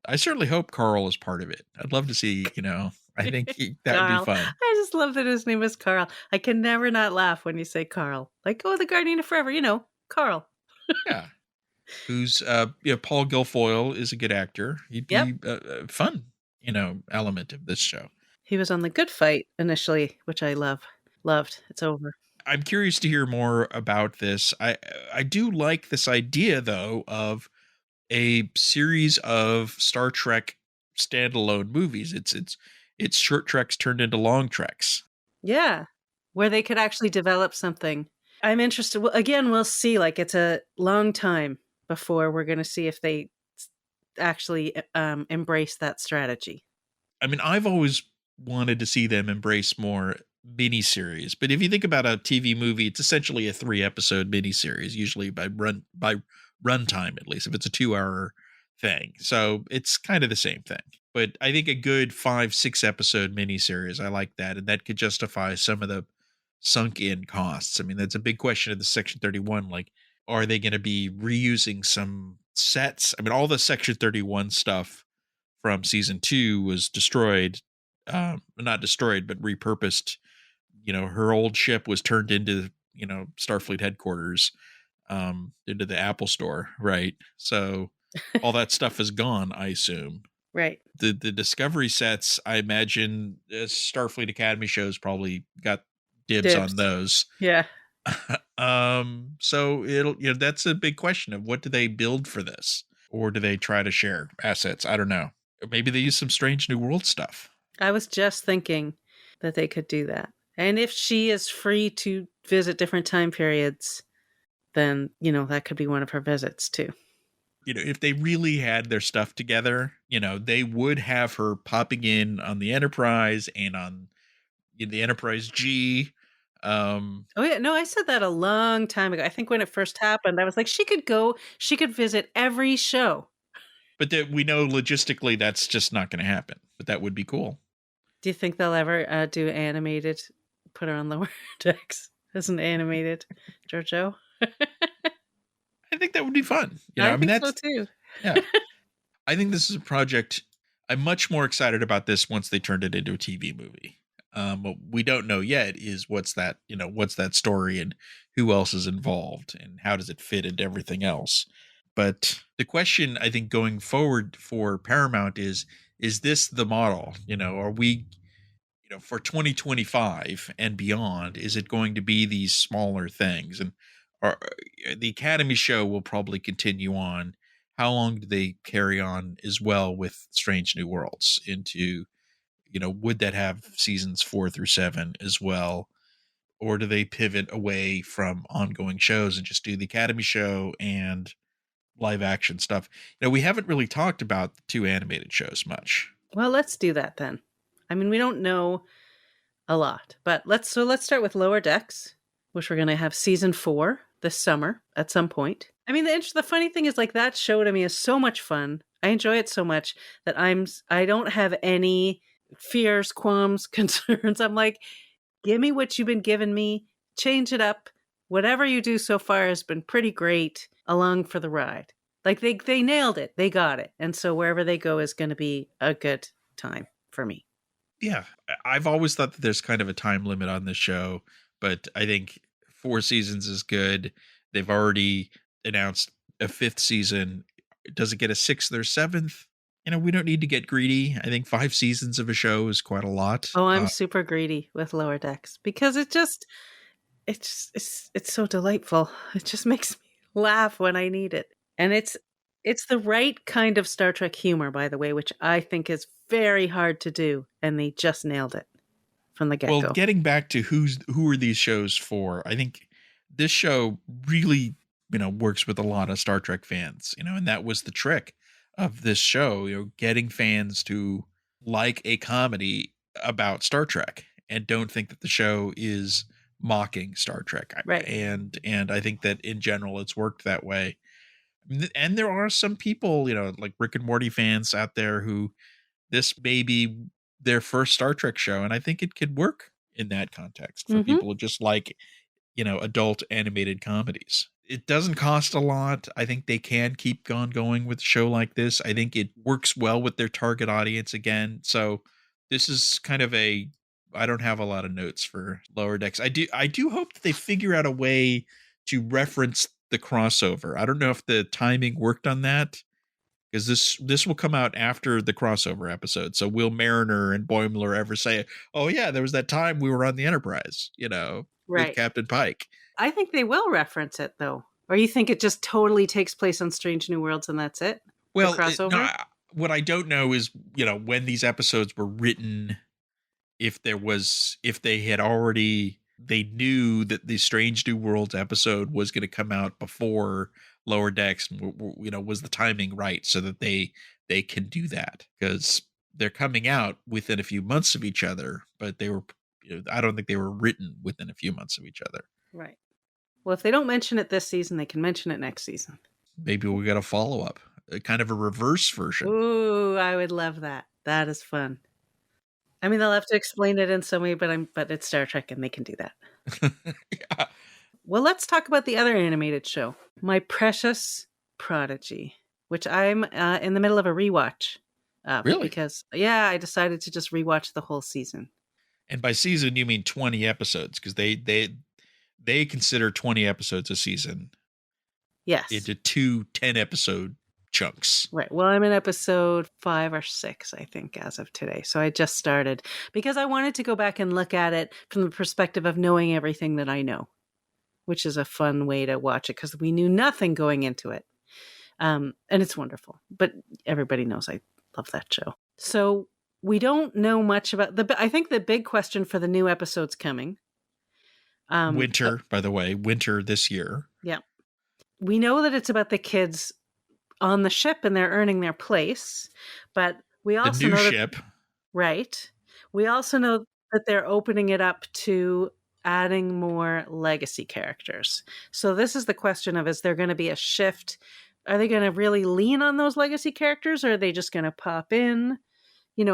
I certainly hope Carl is part of it. I'd love to see, I think that would be fun. I just love that his name is Carl. I can never not laugh when you say Carl. Like, oh, the Guardian of Forever, Carl. Yeah. Who's Paul Guilfoyle is a good actor. He'd Yep. be a fun, element of this show. He was on The Good Fight initially, which I loved. It's over. I'm curious to hear more about this. I do like this idea though of a series of Star Trek standalone movies. It's short treks turned into long treks. Yeah, where they could actually develop something. I'm interested. Well, again, we'll see. Like, it's a long time before we're going to see if they actually embrace that strategy. I mean, I've always wanted to see them embrace more miniseries, but if you think about a TV movie, it's essentially a 3-episode miniseries, usually by runtime at least, if it's a 2-hour thing. So it's kind of the same thing. But I think a good 5-6 episode miniseries, I like that, and that could justify some of the sunk in costs. I mean, that's a big question of the Section 31. Like, are they going to be reusing some sets? I mean, all the Section 31 stuff from season 2 was destroyed, not destroyed, but repurposed. Her old ship was turned into, Starfleet headquarters, into the Apple store, right? So all that stuff is gone, I assume. Right. The Discovery sets, I imagine, Starfleet Academy shows probably got dibs on those. Yeah. So it'll, that's a big question of what do they build for this, or do they try to share assets? I don't know. Maybe they use some Strange New World stuff. I was just thinking that they could do that. And if she is free to visit different time periods, then, that could be one of her visits too. If they really had their stuff together, they would have her popping in on the Enterprise and on the Enterprise G. Oh yeah, no, I said that a long time ago. I think when it first happened, I was like, she could visit every show. But that we know logistically that's just not going to happen. But that would be cool. Do you think they'll ever do animated, put her on Lower Decks as an animated JoJo? I think that would be fun. I think so too. Yeah. I think this is a project. I'm much more excited about this once they turned it into a TV movie. What we don't know yet is what's that story and who else is involved and how does it fit into everything else. But the question I think going forward for Paramount is this the model? Are we, for 2025 and beyond, is it going to be these smaller things? And the Academy show will probably continue on. How long do they carry on as well with Strange New Worlds into, would that have seasons 4 through 7 as well? Or do they pivot away from ongoing shows and just do the Academy show and live action stuff? We haven't really talked about the 2 animated shows much. Well, let's do that then. I mean, we don't know a lot, but let's start with Lower Decks, which we're going to have season 4 this summer at some point. I mean, the funny thing is, like, that show to me is so much fun. I enjoy it so much that I don't have any fears, qualms, concerns. I'm like, give me what you've been giving me, change it up. Whatever you do so far has been pretty great. Along for the ride. Like, they nailed it. They got it. And so wherever they go is going to be a good time for me. Yeah. I've always thought that there's kind of a time limit on this show, but I think 4 seasons is good. They've already announced a 5th season. Does it get a 6th or 7th? We don't need to get greedy. I think 5 seasons of a show is quite a lot. Oh, I'm super greedy with Lower Decks because it's so delightful. It just makes me laugh when I need it. And it's the right kind of Star Trek humor, by the way, which I think is very hard to do. And they just nailed it from the get-go. Well, getting back to who are these shows for, I think this show really, works with a lot of Star Trek fans, and that was the trick of this show, getting fans to like a comedy about Star Trek and don't think that the show is mocking Star Trek. Right. And I think that in general, it's worked that way. And there are some people, like Rick and Morty fans out there who this may be their first Star Trek show. And I think it could work in that context for people who just like, adult animated comedies. It doesn't cost a lot. I think they can keep on going with a show like this. I think it works well with their target audience again. So this is kind of I don't have a lot of notes for Lower Decks. I do hope that they figure out a way to reference the crossover. I don't know if the timing worked on that, because this will come out after the crossover episode. So will Mariner and Boimler ever say, "Oh yeah, there was that time we were on the Enterprise," with Right. Captain Pike? I think they will reference it though. Or you think it just totally takes place on Strange New Worlds and that's it? The Well, crossover? what I don't know is, when these episodes were written, if they had already, they knew that the Strange New Worlds episode was going to come out before Lower Decks, was the timing right so that they can do that, because they're coming out within a few months of each other, but they were, I don't think they were written within a few months of each other. Right. Well, if they don't mention it this season, they can mention it next season. Maybe we got a follow up, kind of a reverse version. Ooh, I would love that. That is fun. I mean, they'll have to explain it in some way, but it's Star Trek and they can do that. Yeah. Well, let's talk about the other animated show, My Precious Prodigy, which I'm in the middle of a rewatch. Really? Because, I decided to just rewatch the whole season. And by season, you mean 20 episodes, because they consider 20 episodes a season. Yes. Into 2 10-episode chunks. Right. Well, I'm in episode 5 or 6, I think, as of today. So I just started because I wanted to go back and look at it from the perspective of knowing everything that I know, which is a fun way to watch it because we knew nothing going into it. And it's wonderful. But everybody knows I love that show. So we don't know much about I think the big question for the new episodes coming. Winter, by the way, winter this year. Yeah. We know that it's about the kids on the ship and they're earning their place, but we also know ship. Right. We also know that they're opening it up to adding more legacy characters. So this is the question of, is there going to be a shift? Are they going to really lean on those legacy characters, or are they just going to pop in?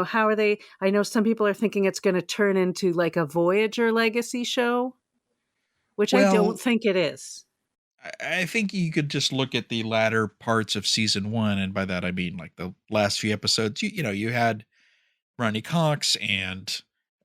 How are they? I know some people are thinking it's going to turn into like a Voyager legacy show, which I don't think it is. I think you could just look at the latter parts of season 1, and by that I mean like the last few episodes. You had Ronnie Cox, and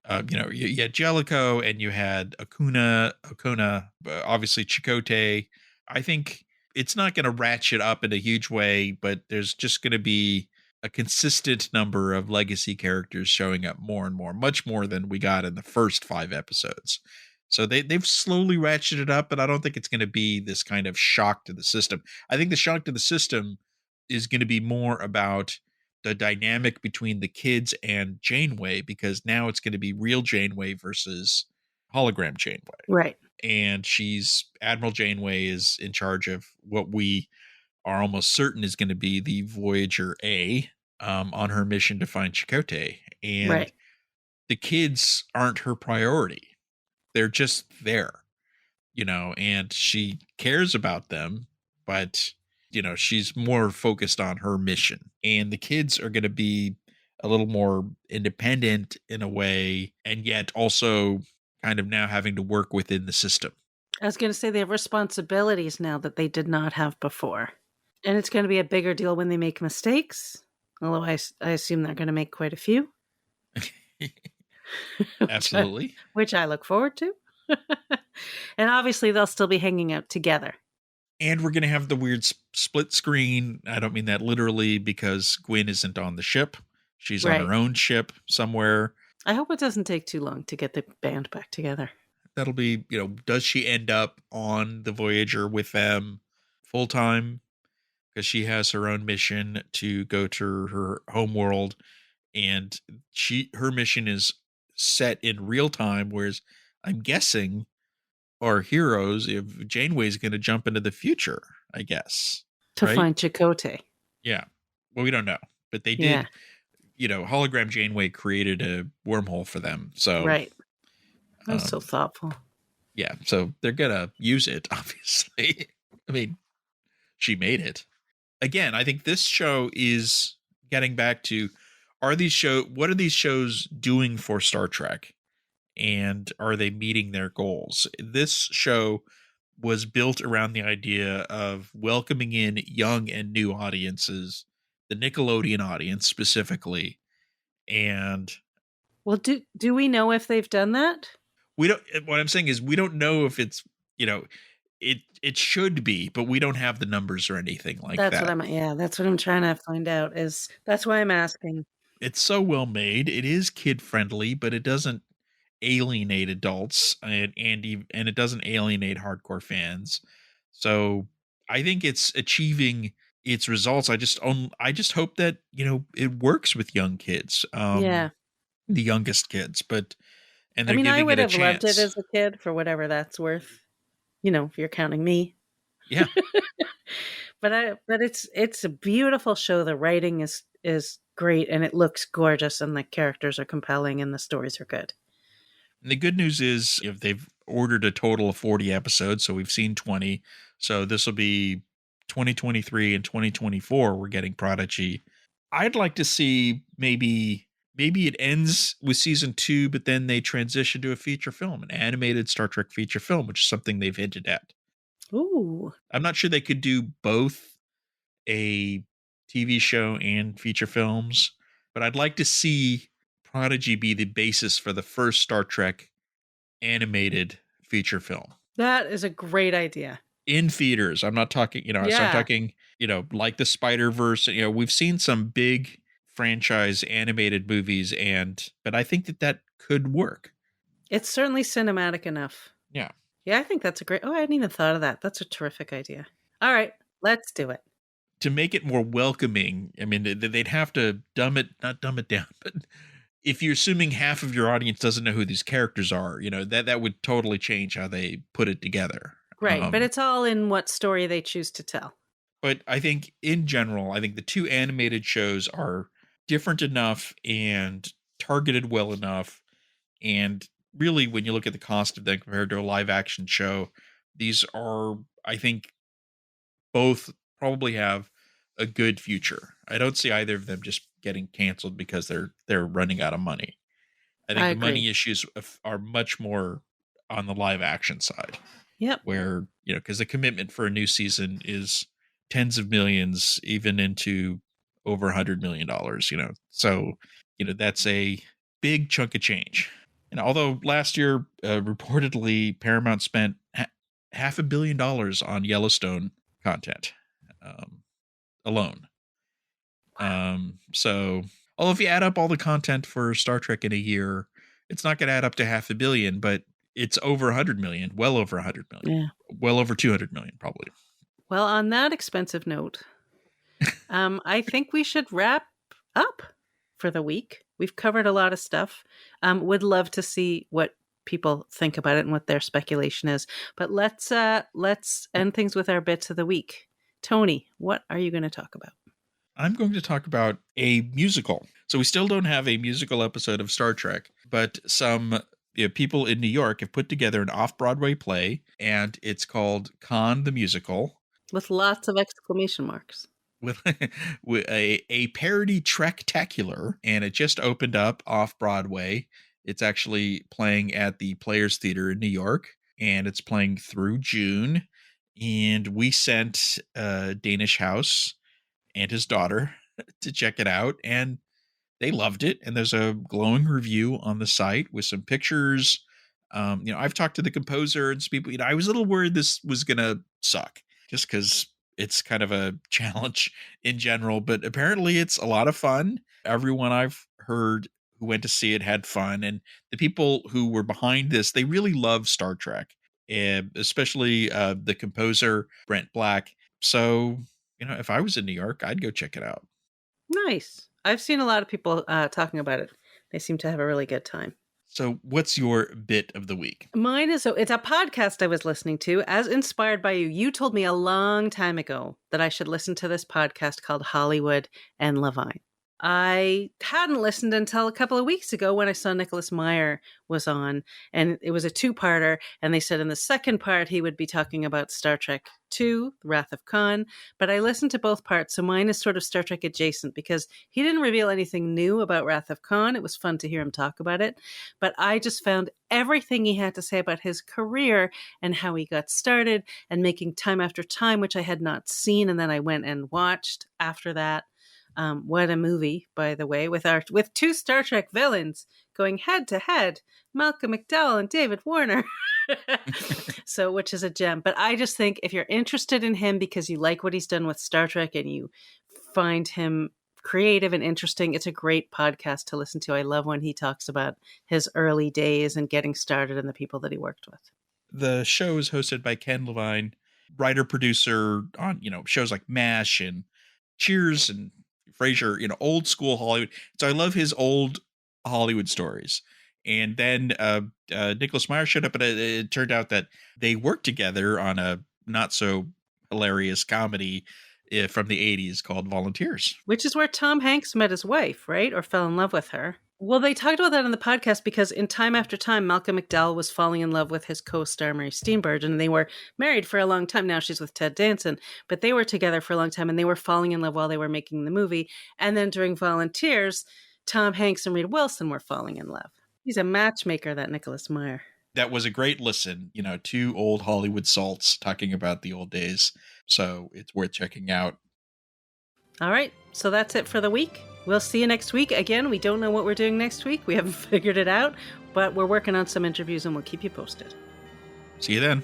you had Jellicoe, and you had Okuna, obviously Chakotay. I think it's not going to ratchet up in a huge way, but there's just going to be a consistent number of legacy characters showing up more and more, much more than we got in the first 5 episodes. So they've slowly ratcheted up, but I don't think it's going to be this kind of shock to the system. I think the shock to the system is going to be more about the dynamic between the kids and Janeway, because now it's going to be real Janeway versus hologram Janeway. Right. And Admiral Janeway is in charge of what we are almost certain is going to be the Voyager A, on her mission to find Chakotay. And the kids aren't her priority. They're just there, and she cares about them, but, she's more focused on her mission. And the kids are going to be a little more independent in a way, and yet also kind of now having to work within the system. I was going to say they have responsibilities now that they did not have before. And it's going to be a bigger deal when they make mistakes, although I assume they're going to make quite a few. Absolutely. Which I look forward to. And obviously they'll still be hanging out together. And we're going to have the weird split screen. I don't mean that literally, because Gwyn isn't on the ship. She's on her own ship somewhere. I hope it doesn't take too long to get the band back together. That'll be, does she end up on the Voyager with them full time? Because she has her own mission to go to her home world, and her mission is set in real time, whereas I'm guessing our heroes, if Janeway's going to jump into the future, I guess, to find Chakotay. Yeah. Well, we don't know, but they did. Hologram Janeway created a wormhole for them. So That's so thoughtful. Yeah, so they're gonna use it, obviously. I mean, she made it. Again, I think this show is getting back to, what are these shows doing for Star Trek? And are they meeting their goals? This show was built around the idea of welcoming in young and new audiences, the Nickelodeon audience specifically. And well, do we know if they've done that? We don't. What I'm saying is, we don't know if it's, it should be, but we don't have the numbers or anything like That's what that. that's what I'm trying to find out is that's why I'm asking. It's so well made. It is kid friendly, but it doesn't alienate adults, and it doesn't alienate hardcore fans. So I think it's achieving its results. I just hope that, it works with young kids, Yeah. the youngest kids, but and I they're mean, I giving would it a have loved it chance. as a kid for whatever that's worth, if you're counting me. Yeah. But it's a beautiful show. The writing is great and it looks gorgeous and the characters are compelling and the stories are good. And the good news is if they've ordered a total of 40 episodes, so we've seen 20. So this will be 2023 and 2024 we're getting Prodigy. I'd like to see maybe it ends with season 2, but then they transition to a feature film, an animated Star Trek feature film, which is something they've hinted at. Ooh. I'm not sure they could do both a TV show and feature films, but I'd like to see Prodigy be the basis for the first Star Trek animated feature film That is a great idea. in theaters. I'm not talking, so I'm Yeah. talking, like the Spider-Verse. We've seen some big franchise animated movies, but I think that could work. It's certainly cinematic enough. Yeah. Yeah, I think that's a great. Oh, I hadn't even thought of that. That's a terrific idea. All right, let's do it. To make it more welcoming, I mean, they'd have to not dumb it down, but if you're assuming half of your audience doesn't know who these characters are, that would totally change how they put it together. Right, but it's all in what story they choose to tell. But I think in general, the two animated shows are different enough and targeted well enough. And really, when you look at the cost of them compared to a live action show, these are, I think, both probably have a good future. I don't see either of them just getting canceled because they're running out of money. I think I the money agree. issues are much more on the live action side. Yep. Where, because the commitment for a new season is tens of millions, even into over $100 million, So, that's a big chunk of change. And although last year, reportedly, Paramount spent $500 million on Yellowstone content alone. So, although if you add up all the content for Star Trek in a year, it's not going to add up to $500 million, but it's over 100 million, well over 100 million, Yeah. well over 200 million, probably. Well, on that expensive note, I think we should wrap up for the week. We've covered a lot of stuff. Would love to see what people think about it and what their speculation is. But let's end things with our bits of the week. Tony, what are you going to talk about? I'm going to talk about a musical. So we still don't have a musical episode of Star Trek, but some people in New York have put together an off-Broadway play, and it's called Con the Musical. With lots of exclamation marks. With a parody Trek-tacular, and it just opened up off-Broadway. It's actually playing at the Players Theater in New York, and it's playing through June. And we sent Danish House and his daughter to check it out, and they loved it. And there's a glowing review on the site with some pictures. I've talked to the composer and some people. I was a little worried this was gonna suck just because it's kind of a challenge in general, but apparently it's a lot of fun. Everyone I've heard who went to see it had fun, and the people who were behind this, they really love Star Trek, and especially the composer Brent Black. So if I was in New York, I'd go check it out. Nice. I've seen a lot of people talking about it. They seem to have a really good time. So what's your bit of the week? Mine is, it's a podcast I was listening to as inspired by you. You told me a long time ago that I should listen to this podcast called Hollywood and Levine. I hadn't listened until a couple of weeks ago when I saw Nicholas Meyer was on, and it was a two-parter, and they said in the second part he would be talking about Star Trek II, Wrath of Khan, but I listened to both parts, so mine is sort of Star Trek adjacent because he didn't reveal anything new about Wrath of Khan. It was fun to hear him talk about it, but I just found everything he had to say about his career and how he got started and making Time After Time, which I had not seen, and then I went and watched after that. What a movie, by the way, with two Star Trek villains going head to head, Malcolm McDowell and David Warner. So, which is a gem. But I just think if you're interested in him because you like what he's done with Star Trek and you find him creative and interesting, it's a great podcast to listen to. I love when he talks about his early days and getting started and the people that he worked with. The show is hosted by Ken Levine, writer producer on shows like MASH and Cheers and Frasier, old school Hollywood. So I love his old Hollywood stories. And then Nicholas Meyer showed up, and it turned out that they worked together on a not so hilarious comedy from the 80s called Volunteers. Which is where Tom Hanks met his wife, right? Or fell in love with her. Well, they talked about that on the podcast because in Time After Time, Malcolm McDowell was falling in love with his co-star Mary Steenburgen, and they were married for a long time. Now she's with Ted Danson, but they were together for a long time, and they were falling in love while they were making the movie. And then during Volunteers, Tom Hanks and Rita Wilson were falling in love. He's a matchmaker, that Nicholas Meyer. That was a great listen, two old Hollywood salts talking about the old days. So it's worth checking out. All right, so that's it for the week. We'll see you next week. Again, we don't know what we're doing next week. We haven't figured it out, but we're working on some interviews and we'll keep you posted. See you then.